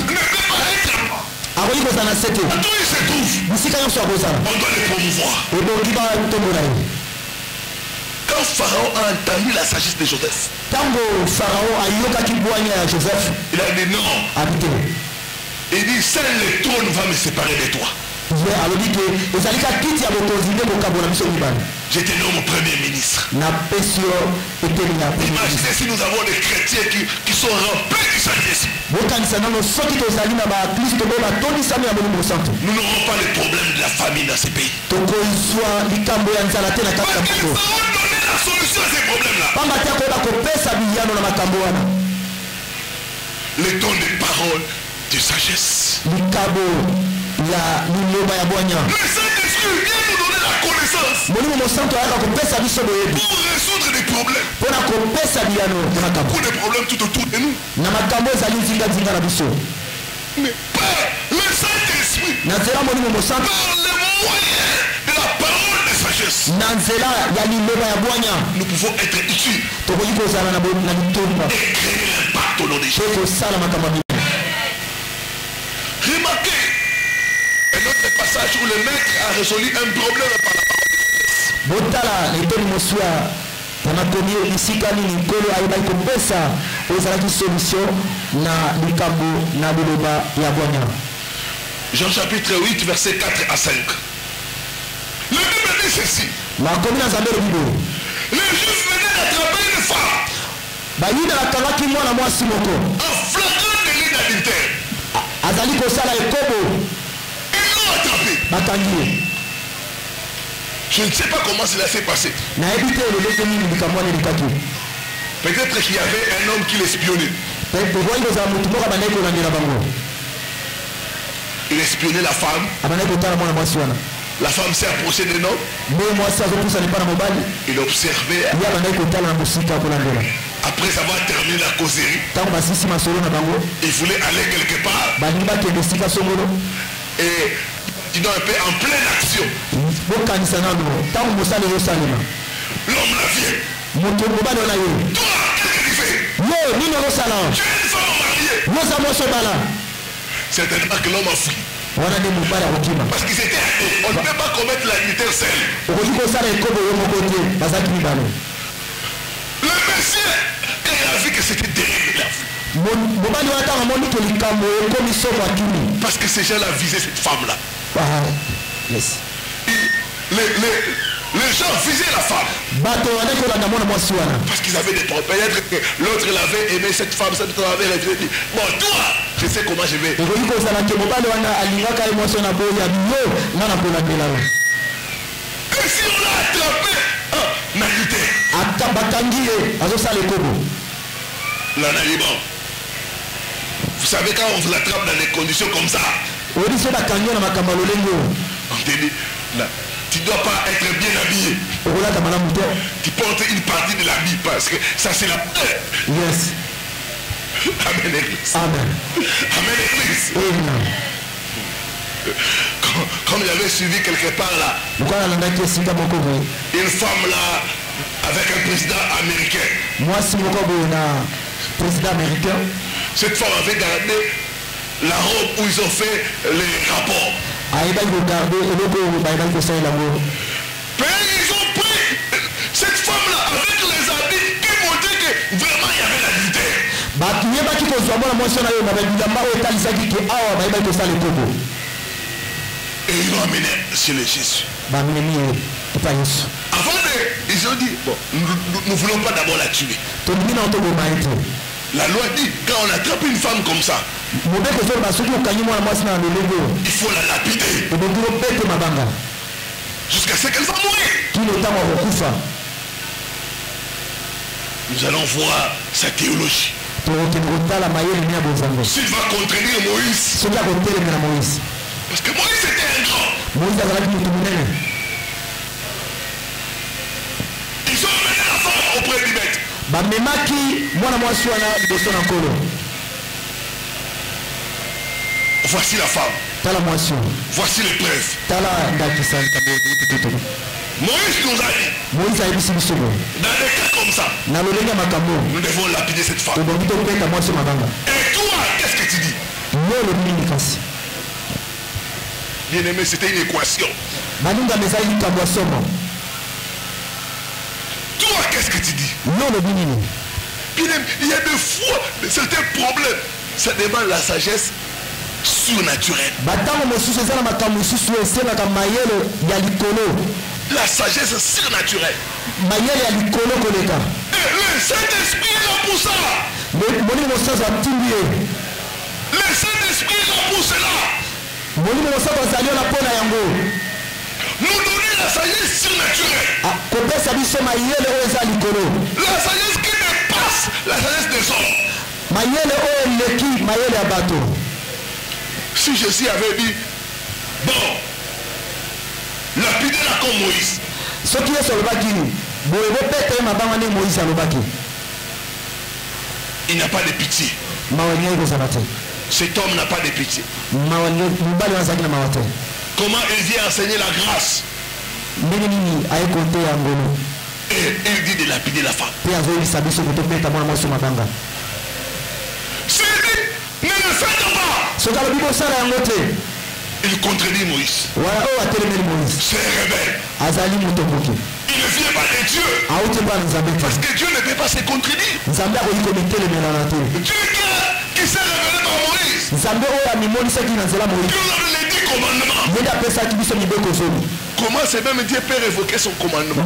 ne peut pas être quand il se trouve, on doit le promouvoir. Quand Pharaon a entendu la sagesse de Joseph, il a dit non. Il dit, seul le trône va me séparer de toi. J'étais nommé premier ministre. Imaginez si nous avons des chrétiens qui sont remplis du Saint-Esprit. Nous n'aurons pas les problèmes de la famille dans ces pays. Parce qu'ils auront donné la solution à ces problèmes-là. Le don de parole de sagesse. Le Saint-Esprit vient nous donner la connaissance pour résoudre des problèmes. Beaucoup de problèmes tout autour de nous. Mais par le Saint-Esprit, par le moyen de la parole de sagesse, nous pouvons être utiles et créer l'impact au nom des gens. Remarquez un autre passage où le maître a résolu un problème par la parole de Jean chapitre 8 verset 4 à 5. Le Bible dit ceci. Les Juifs venaient d'attraper une femme en flagrant délit d'adultère. Ils l'ont attrapé. Je ne sais pas comment cela s'est passé. Peut-être qu'il y avait un homme qui l'espionnait. Il espionnait la femme. La femme s'est approchée de l'homme. Il observait. Après avoir terminé la causerie, il voulait aller quelque part. Et il doit un peu en pleine action. L'homme la vient. Toi, qu'est-ce que tu fais? Tu es une femme mariée. Certainement que l'homme a fui. Parce qu'ils étaient athées. On ne peut pas commettre l'adultère seul. Le monsieur, quand il a vu que c'était terrible, il a fui. Parce que ces gens-là visaient cette femme-là. Yes. Les gens visaient la femme. Parce qu'ils avaient des problèmes. Peut-être que l'autre l'avait aimé cette femme, cette femme avait refusé. Bon, toi, je sais comment je vais. Et si on l'a attrapé, là, on a dit bon. Vous savez quand on vous attrape dans des conditions comme ça, on te dit, là, tu ne dois pas être bien habillé. Tu portes une partie de l'habit parce que ça c'est la peur. Yes. Amen l'église. Amen. Amen l'église. Comme j'avais suivi quelque part là, une femme là avec un président américain. Moi si mon président américain. Cette femme avait gardé la robe où ils ont fait les rapports. Mais ils ont pris cette femme-là avec les habits qui montraient que vraiment il y avait l'adultère. Et ils l'ont amené chez les Jésus. Avant ils ont dit, bon, nous ne voulons pas d'abord la tuer. La loi dit, quand on attrape une femme comme ça, il faut la lapider jusqu'à ce qu'elle va mourir. Nous allons voir sa théologie. S'il va contredire Moïse. Parce que Moïse était un grand. Ils ont amené la femme auprès du maître. Voici la femme. Voici les preuves. Moïse nous a dit, dans des cas comme ça, nous devons lapider cette femme. Et toi, qu'est-ce que tu dis? Bien aimé, c'était une équation. Toi, qu'est-ce que tu dis? Bien aimé, il y a des fois certains problèmes. Ça demande la sagesse surnaturelle. La sagesse surnaturelle. Et le Saint-Esprit est là pour ça. Le Saint-Esprit est là pour cela. Nous donner la sagesse surnaturelle. La sagesse qui dépasse la sagesse des hommes. Si Jésus avait dit, bon, lapidez-la comme Moïse. Il n'a pas de pitié. Cet homme n'a pas de pitié. Comment il vient enseigner la grâce? Et il dit de lapider la femme. C'est dit, ne le faites pas. Il contredit Moïse. C'est rebelle. Il ne vient pas de Dieu. Parce que Dieu ne peut pas se contredire. Dieu qui s'est révélé par Moïse. Dieu a donné les 10 commandements. Comment c'est même Dieu peut révoquer son commandement?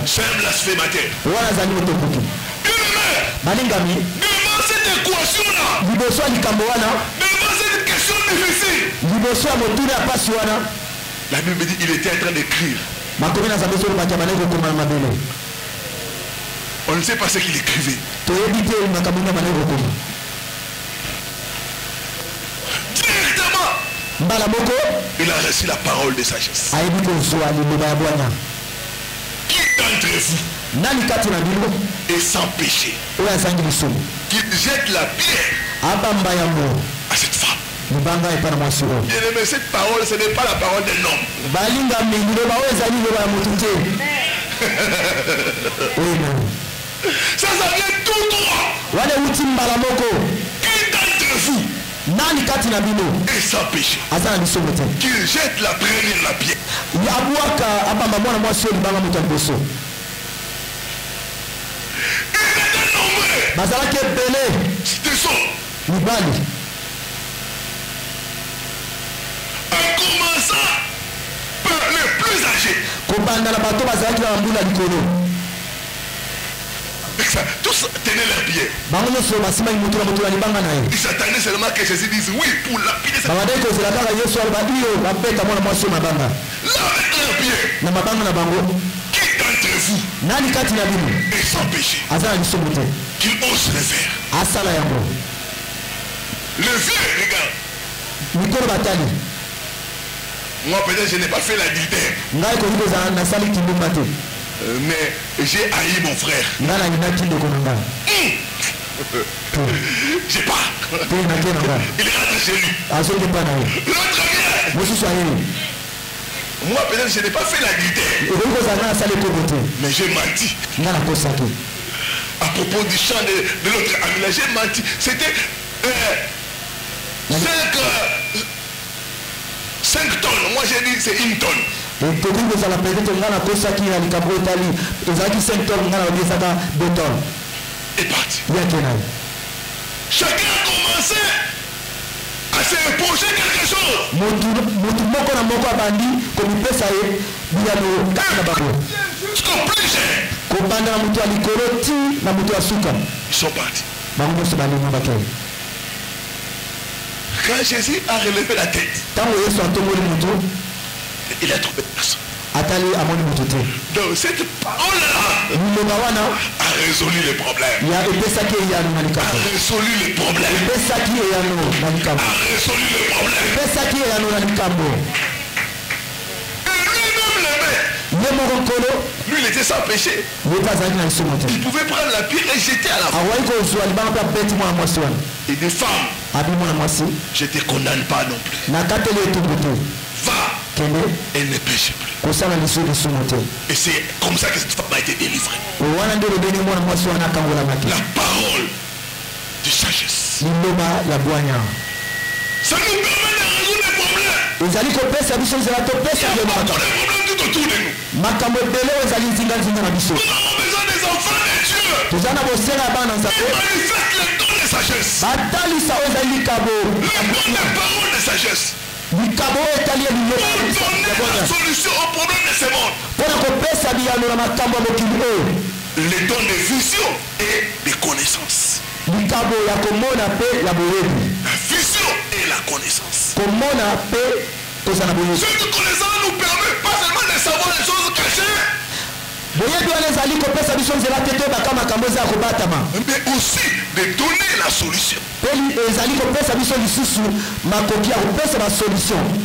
C'est un blasphémateur. Devant cette équation-là, devant cette question difficile, la Bible dit qu'il était en train d'écrire. On ne sait pas ce qu'il écrivait. Directement, il a reçu la parole de sagesse. Qui d'entre vous est sans péché, qu'il jette la pierre à cette femme? Bien aimé, cette parole, ce n'est pas la parole d'un homme. Ça vient tout droit. Qui d'entre vous est sans péché, qu'il jette la première la pierre? C'était ça. En commençant par les plus âgés. Tous tenaient leur pied. Ils s'attendaient seulement que Jésus dise oui pour lapider sa. Là avec leur pied. Qui d'entre vous est sans péché, qu'il ose le faire? Le vieux, regarde. Moi peut-être je n'ai pas fait l'adultère, mais j'ai haï mon frère. J'ai pas. Il rentre chez lui. L'autre vient. Moi peut-être je n'ai pas fait l'adultère, mais j'ai menti. À propos du chant de l'autre ami là, j'ai menti. C'était 5 tonnes. Moi j'ai dit c'est 1 tonne. Et parti. Chacun a commencé à se reprocher quelque chose. Jusqu'au plus cher. Ils sont partis. Quand Jésus a relevé la tête, il a trouvé personne. Donc cette parole-là a résolu les problèmes. A résolu les problèmes. A résolu les problèmes. Et lui-même l'aimait. Lui il était sans péché. Il pouvait prendre la pierre et jeter à la femme. Et des femmes, je ne te condamne pas non plus. Va et ne péche plus. Et c'est comme ça que cette femme a été délivrée. La parole de sagesse. Ça nous permet de résoudre les problèmes. Il y a des problèmes tout autour de nous. Nous avons besoin des enfants de Dieu. Ils manifestent le don de sagesse. Le don de parole de sagesse. Pour donner la solution au problème de ce monde. Les dons de vision et de connaissance. La vision et la connaissance. Cette connaissance nous permet pas seulement de savoir les choses cachées, mais aussi de donner la solution.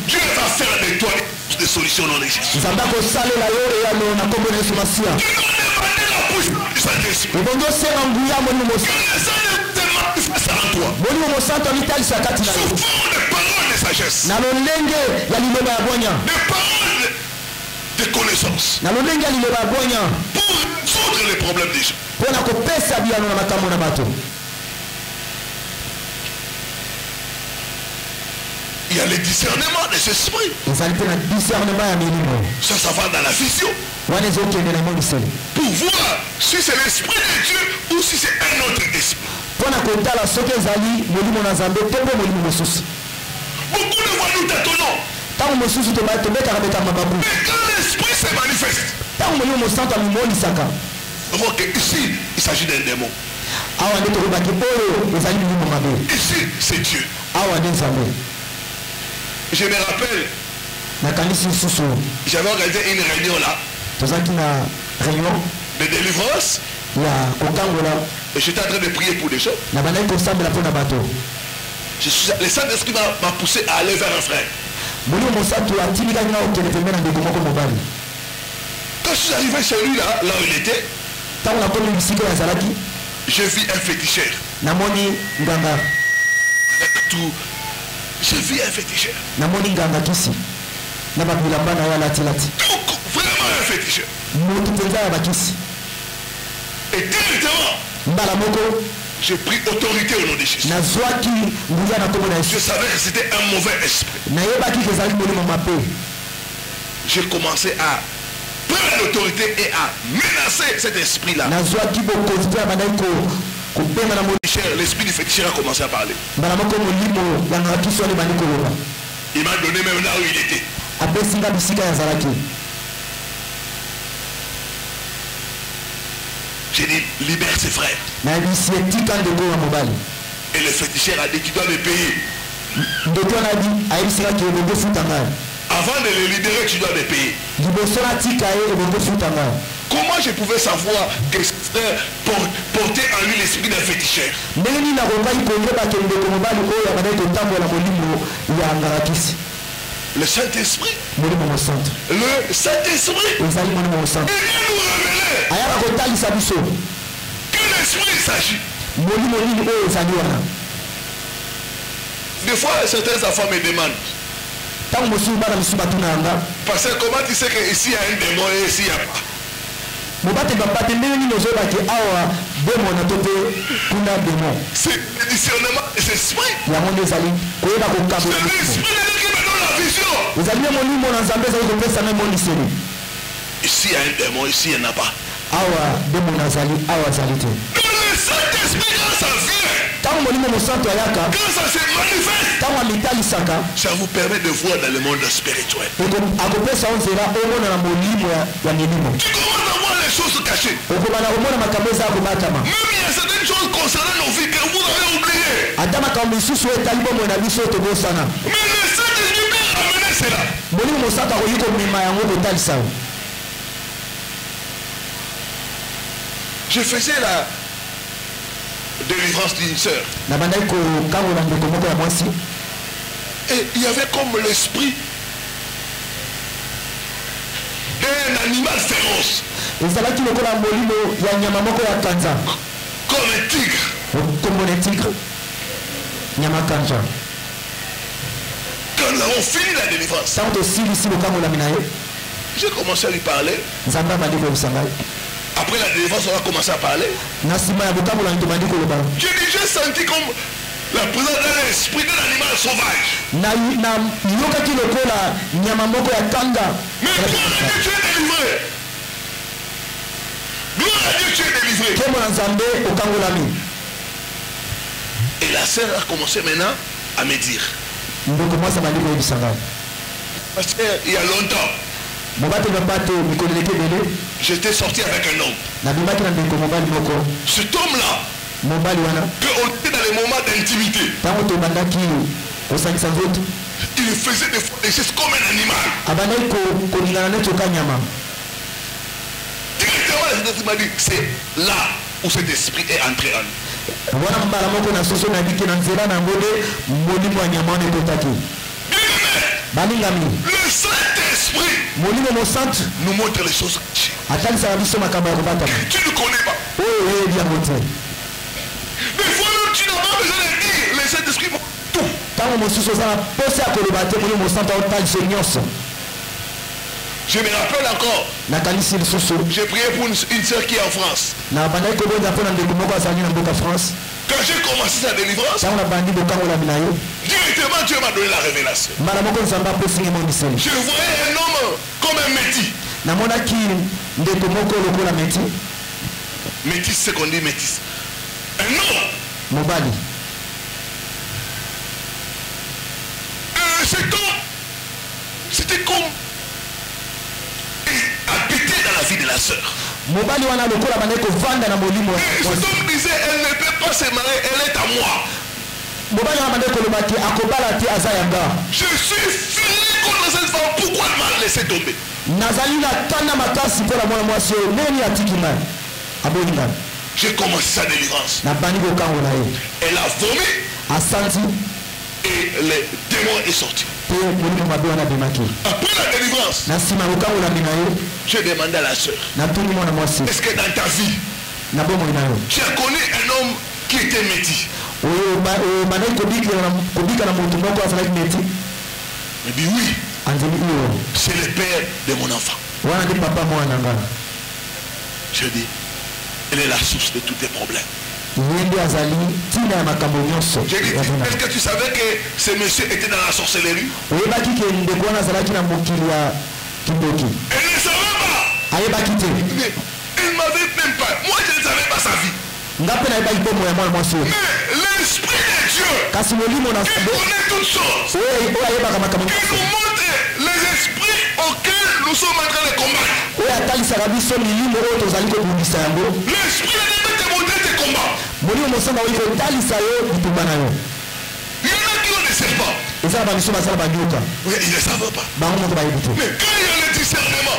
Dieu va faire de toi des solutions non existantes. Dieu va demander la bouche du Saint-Esprit. Que le Saint en toi. Sous forme de paroles de sagesse. Des paroles de connaissance. Pour résoudre les problèmes des gens. Il y a le discernement des esprits. Ça va dans la vision. Pour voir si c'est l'esprit de Dieu ou si c'est un autre esprit. Beaucoup de fois nous tâtonnons. Mais quand l'esprit se manifeste, donc ici il s'agit d'un démon. Ici c'est Dieu. Je me rappelle, j'avais organisé une réunion là de délivrance et j'étais en train de prier pour des gens. Le Saint-Esprit m'a poussé à aller vers un frère. Quand je suis arrivé chez lui, là où il était, j'ai vu un féticheur. Avec tout, j'ai vu un féticheur. Donc, vraiment un féticheur. Et directement, j'ai pris autorité au nom de Jésus. Je savais que c'était un mauvais esprit. J'ai commencé à prendre l'autorité et à menacer cet esprit-là. L'esprit du féticheur a commencé à parler. Il m'a donné même là où il était. J'ai dit, libère ses frères. Et le féticheur a dit qu'il doit me payer. Avant de le libérer, tu dois me payer. Comment je pouvais savoir que ce frère portait en lui l'esprit d'un féticheur? Le Saint-Esprit. Le Saint-Esprit. Il vient nous révéler quel esprit il s'agit. Des fois, certains enfants me demandent, parce que comment tu sais qu'ici il y a un démon et ici il n'y a pas? C'est le discernement de cet esprit. C'est l'esprit qui me donne la vision. Ici il y a un démon, ici il n'y en a pas. Mais le Saint-Esprit, quand ça vient, quand ça se manifeste, ça vous permet de voir dans le monde spirituel. Tu commences à voir les choses cachées. Même il y a certaines choses concernant nos vies que vous avez oubliées. Mais le Saint-Esprit peut amener cela. Je faisais la délivrance d'une sœur. Et il y avait comme l'esprit d'un animal féroce. Comme un tigre. Quand nous avons fini la délivrance, j'ai commencé à lui parler. Après la délivrance, on a commencé à parler. J'ai senti comme la présence d'un esprit d'un animal sauvage. Mais gloire à Dieu, tu es délivré. Gloire à Dieu, tu es délivré. Et la sœur a commencé maintenant à me dire. Parce qu'il y a longtemps, j'étais sorti avec un homme. Cet homme-là, qu'on était dans les moments d'intimité, il faisait des gestes comme un animal. Directement, il m'a dit, c'est là où cet esprit est entré en nous. Le Saint-Esprit nous montre les choses cachées. Tu ne connais pas. Des fois même tu n'as pas besoin de dire. Le Saint-Esprit montre tout. Je me rappelle encore. J'ai prié pour une soeur qui est en France. Quand j'ai commencé sa délivrance, directement Dieu m'a donné la révélation. Je voyais un homme comme un métis. Métis, c'est ce qu'on dit métis. Un homme. Cet homme, c'était comme habiter dans la vie de la sœur. Cet homme disait, elle ne peut pas se marier, elle est à moi. Je suis fini contre cette femme, pourquoi elle m'a laissé tomber? J'ai commencé sa délivrance. Elle a vomi. Et le démon est sorti. Après la délivrance, j'ai demandé à la soeur, est-ce que dans ta vie, tu as connu un homme qui était métis? Il dit oui, c'est le père de mon enfant. Je dis, elle est la source de tous tes problèmes. J'ai dit, est-ce que tu savais que ce monsieur était dans la sorcellerie? Elle ne savait pas. Elle ne m'avait même pas. Moi, je ne savais pas sa vie. Mais l'Esprit de Dieu, qui connaît toutes choses, qui nous montre les esprits auxquels nous sommes en train de combattre. L'Esprit de Dieu te montre tes combats. Il y en a qui ont des serpents. Oui, ils ne savent pas. Mais quand il y a le discernement,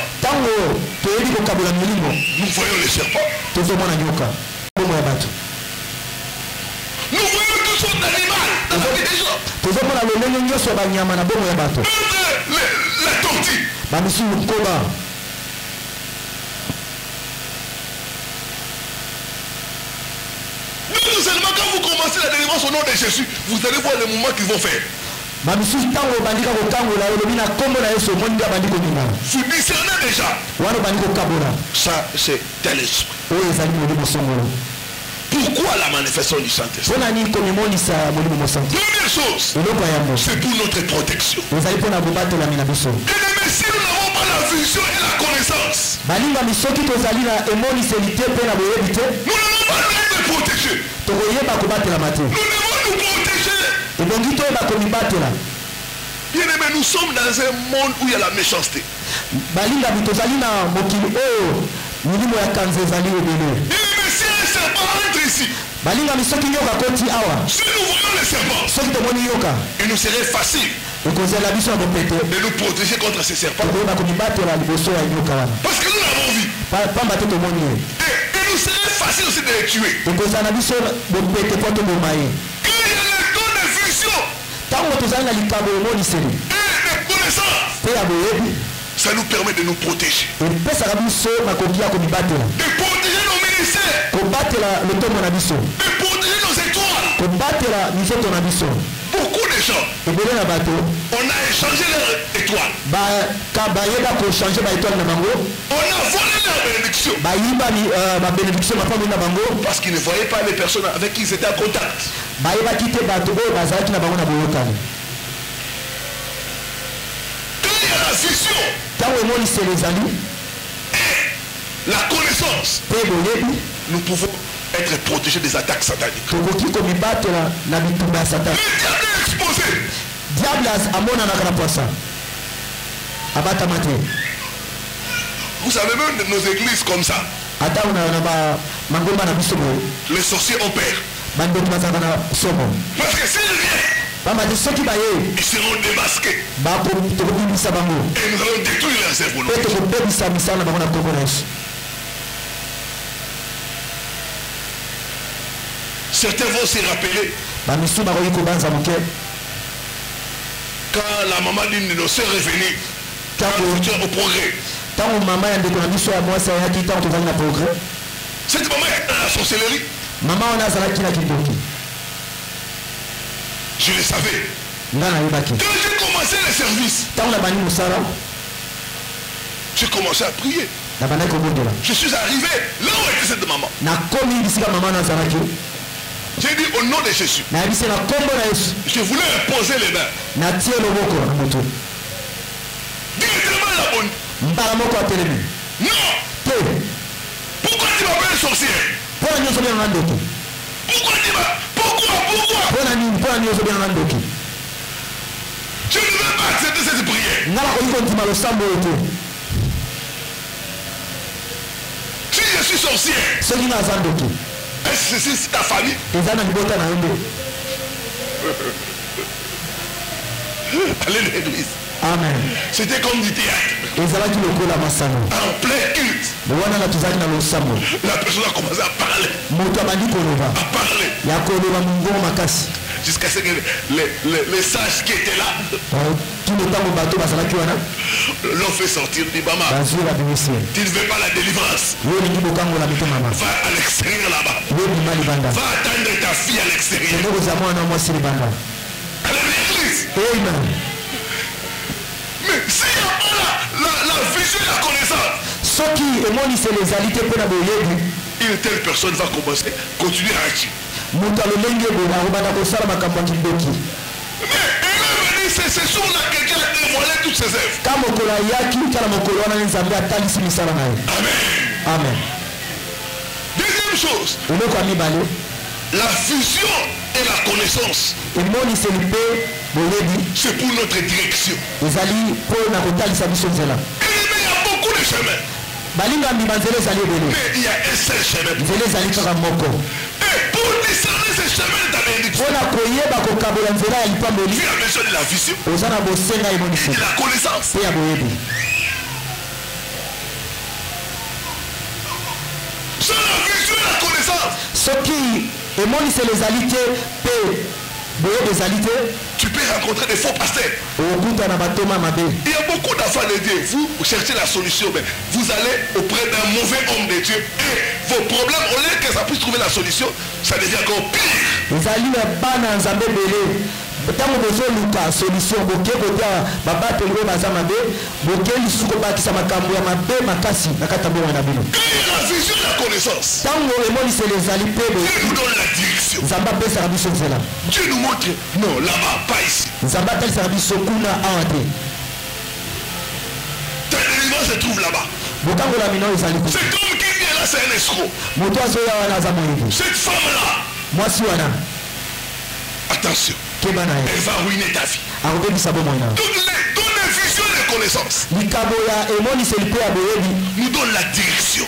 nous voyons les serpents. Nous voyons toutes sortes d'animaux dans la vie des gens. La tortue. Nous seulement quand vous commencez la délivrance au nom de Jésus, vous allez voir les mouvements qu'ils vont faire. Vous discernez déjà. Ça, c'est tel esprit. Pourquoi la manifestation du Saint-Esprit? Première chose, c'est pour notre protection. Et même si nous n'avons pas la vision et la connaissance, nous n'avons pas être protégés. Nous devons nous protéger. Bien aimé, nous sommes dans un monde où il y a la méchanceté. Mais si un serpent entre ici, si nous voyons le serpent, il nous serait facile de nous protéger contre ces serpents. Parce que nous l'avons vu. Et il nous serait facile aussi de les tuer. Quand il y a le don de vision et de connaissance, ça nous permet de nous protéger. De protéger nos ministères. De protéger nos étoiles. Beaucoup de gens, on a échangé leur étoile. On a volé leur bénédiction. Parce qu'ils ne voyaient pas les personnes avec qui ils étaient en contact. Quand il y a la vision et la connaissance, nous pouvons être protégés des attaques sataniques. Le diable est exposé. Vous savez, même nos églises comme ça, les sorciers opèrent. Parce que s'ils viennent, ils seront démasqués. Et nous allons détruire leurs œuvres. Certains vont se rappeler quand la maman d'une de nos sœurs est venue au progrès. Cette maman est dans la sorcellerie. Je le savais. Quand j'ai commencé le service, j'ai commencé à prier. Je suis arrivé là où était cette maman. J'ai dit au nom de Jésus, je voulais imposer les mains. Directement la bonne. Non. Pourquoi tu m'appelles sorcière? Pourquoi tu Pourquoi je ne vais pas accepter cette prière. Si je suis sorcière, est-ce que c'est ta famille? Allez à l'église. Amen. C'était comme du théâtre. En plein culte. La personne a commencé à parler. À parler. jusqu'à ce que les sages qui étaient là l'ont fait sortir du Bama. Tu ne veux pas la délivrance. Va à l'extérieur là-bas. Va attendre ta fille à l'extérieur. À l'église. Mais s'il n'y a pas la vision et la connaissance, une telle personne va continuer à agir. Mais c'est sur là que Dieu a dévoilé toutes ses œuvres. Amen. Deuxième chose, la vision et la connaissance, c'est pour notre direction. Et il y a beaucoup de chemins. Mais il y a un seul chemin. Et pour discerner ce chemin de ta bénédiction, tu as besoin de la vision et de la connaissance. Sans la vision et la connaissance, tu peux rencontrer des faux pasteurs. Il y a beaucoup d'enfants de Dieu. Vous cherchez la solution, mais vous allez auprès d'un mauvais homme de Dieu et vos problèmes, au lieu que ça puisse trouver la solution, ça devient encore pire. ntango bozoluka solution boke kotia babatelo baza mabe boke lisusu kobakisa makambo ya mabe makasi na kati ya bomoi na bino. Ntango emoniseli ezali mpe nzambe apesaka biso nzela. Nzambe atalisaka biso kuna awa te. Bokango la mino ezali kuna. Moto azoya wana aza moyebi. Mwasi wana. Attention. Elle va ruiner ta vie. Toutes les visions et les connaissances nous donnent la direction.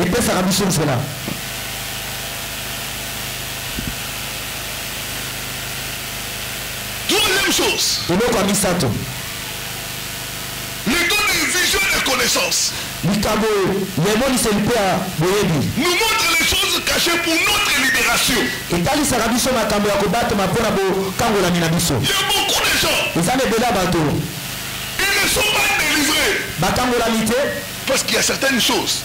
Troisième chose, les dons de vision et de connaissances nous montrent les choses cachées pour notre libération. Il y a beaucoup de gens, ils ne sont pas délivrés parce qu'il y a certaines choses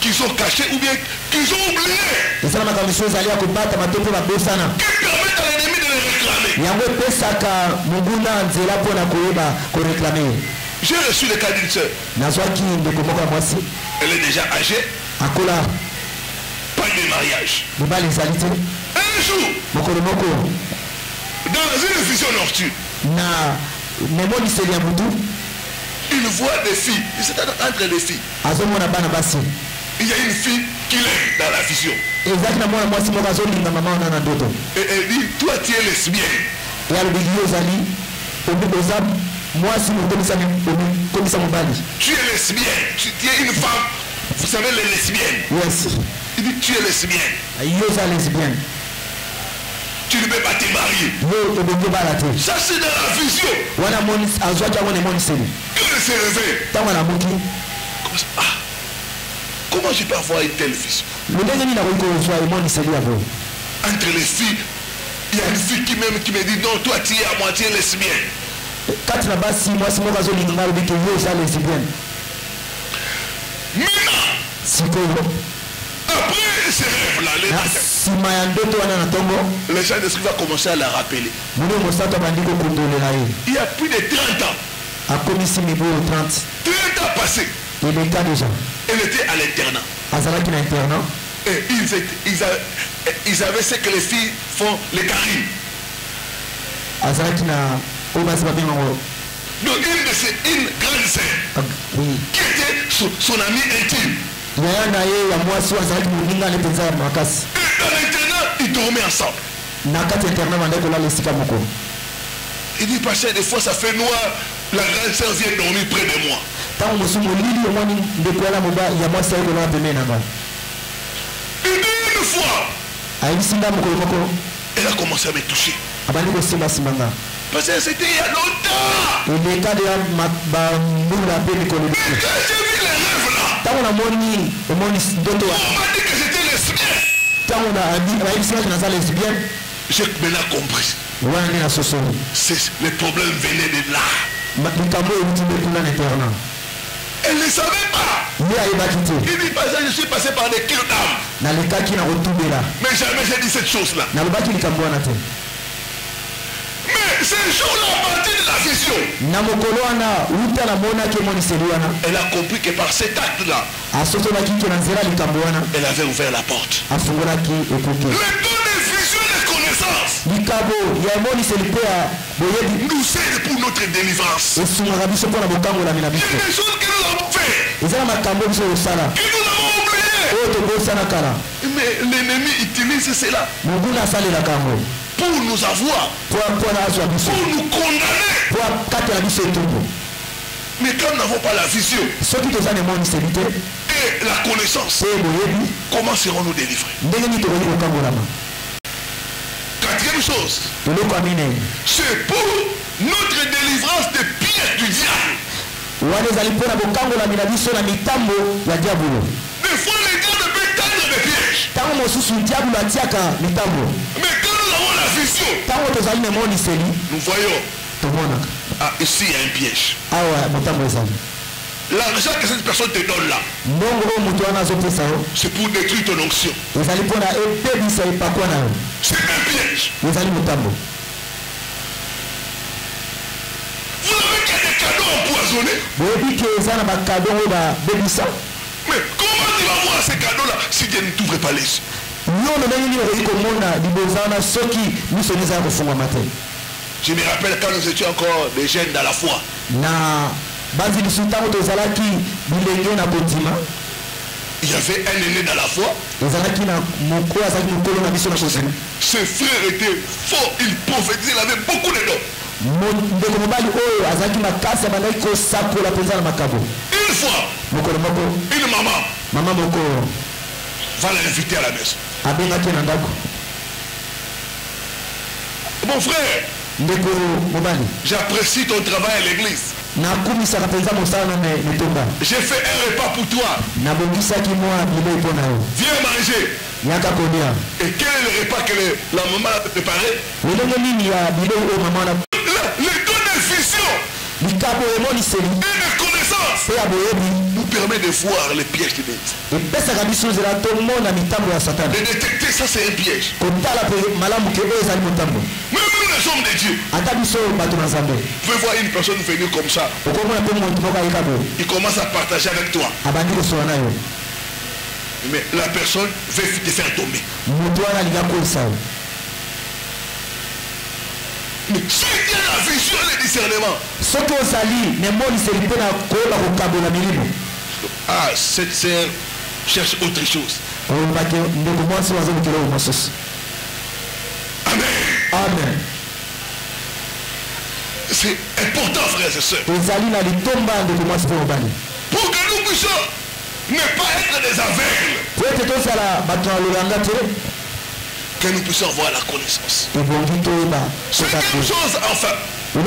qui sont cachées ou bien qu'ils ont oubliées, qui permettent à l'ennemi de les réclamer. J'ai reçu le cas d'une soeur. Elle est déjà âgée. Pas de mariage. Un jour, dans une vision nocturne, il voit des filles. C'est entre les filles. Il y a une fille qui l'aime dans la vision. Et elle dit, toi tu es lesbienne. Tu es lesbienne, tu es une femme, vous savez les lesbiennes. Yes. Il dit tu es lesbienne. Tu ne peux pas te marier. Ça c'est dans la vision. Que se réveille. Comment je peux avoir une telle vision? Entre les filles, il y a une fille qui me dit non, toi tu es à moitié lesbienne. Maintenant, après ces rêves-là, les gens d'esprit vont commencer à la rappeler. Il y a plus de 30 ans. 30 ans passés. Elle était à l'internat. Et ils avaient ce que les filles font, les carines. Donc une grande sœur qui était son amie intime. Et dans l'internat, ils dormaient ensemble. Il dit, pasteur, des fois ça fait noir, la grande sœur vient dormir près de moi. Il dit une fois, elle a commencé à me toucher. Parce que c'était il y a longtemps. Mais quand j'ai vu les rêves là, on m'a dit que j'étais lesbien. J'ai maintenant compris. Les problèmes venaient de là. Elle ne savait pas. Il dit, je suis passé par des kilos d'âme. Mais jamais j'ai dit cette chose-là. Mais ce jour-là, à partir de la vision, elle a compris que par cet acte-là, elle avait ouvert la porte. Le don de vision et de connaissance nous aide pour notre délivrance. Il y a des choses que nous avons fait, que nous avons oublié. Mais l'ennemi utilise cela pour nous avoir, pour nous condamner. Mais quand nous n'avons pas la vision et la connaissance, comment serons-nous délivrés? Quatrième chose, c'est pour notre délivrance des pièges du diable. Des fois, le diable peut tendre des pièges. Mais quand nous avons la vision, nous voyons. Ah, ici il y a un piège. L'argent que cette personne te donne là, c'est pour détruire ton onction. C'est un piège. Vous avez des cadeaux empoisonnés. Mais comment tu vas voir ces cadeaux là si Dieu ne t'ouvre pas les yeux? Je me rappelle quand nous étions encore des jeunes dans la foi. Il y avait un aîné dans la foi. Ses frères étaient forts, il prophétisait, il avait beaucoup de dons. Une fois, une maman va l'inviter à la maison. Mon frère, j'apprécie ton travail à l'église. J'ai fait un repas pour toi. Viens manger. Et quel est le repas que la maman a préparé? Le don de vision et de connaissance nous permet de voir les pièges de l'ennemi. De détecter ça, c'est un piège. Même nous les hommes de Dieu. Vous pouvez voir une personne venir comme ça. Il commence à partager avec toi. Mais la personne veut te faire tomber. Mais si il y a la vision et le discernement. Ah, cette sœur cherche autre chose. Amen. Amen. C'est important, frères et sœurs. Pour que nous puissions ne pas être des aveugles. Que nous puissions avoir la connaissance. Cinquième chose, enfin. Le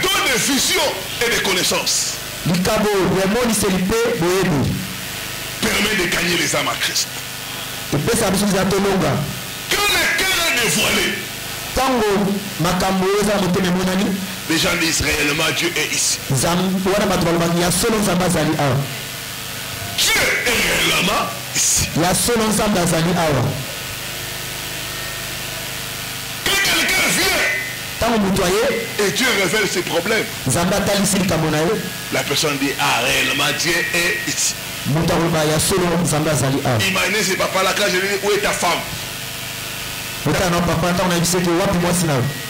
don de vision et de connaissance permet de gagner les âmes à Christ. Quand le cœur est dévoilé, les gens disent réellement Dieu est ici. Dieu est réellement ici. Quand quelqu'un vient et Dieu révèle ses problèmes, la personne dit ah réellement Dieu est ici. Imaginez ce papa là quand je lui dis où est ta femme?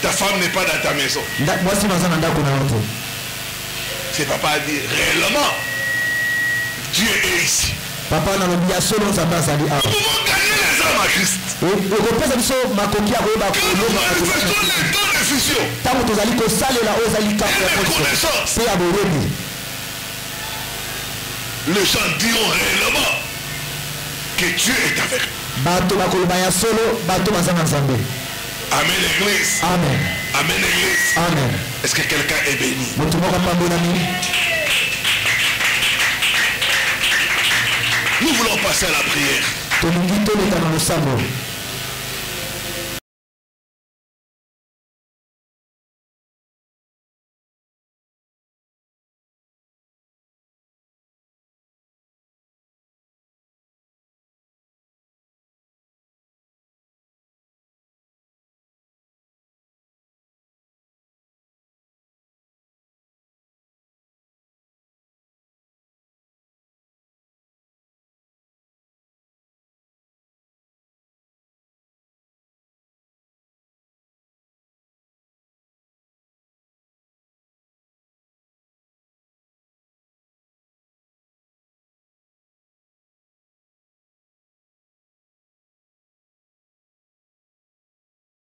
Ta femme n'est pas dans ta maison. Ce papa a dit réellement Dieu est ici. Nous pouvons gagner les âmes à Christ. Que nous manifestons les dons de vision et de connaissance. Les gens diront réellement que Dieu est avec nous. Amen l'église. Amen. Amen l'église. Amen. Est-ce que quelqu'un est béni? Nous voulons passer à la prière. tolingi toleka na losambo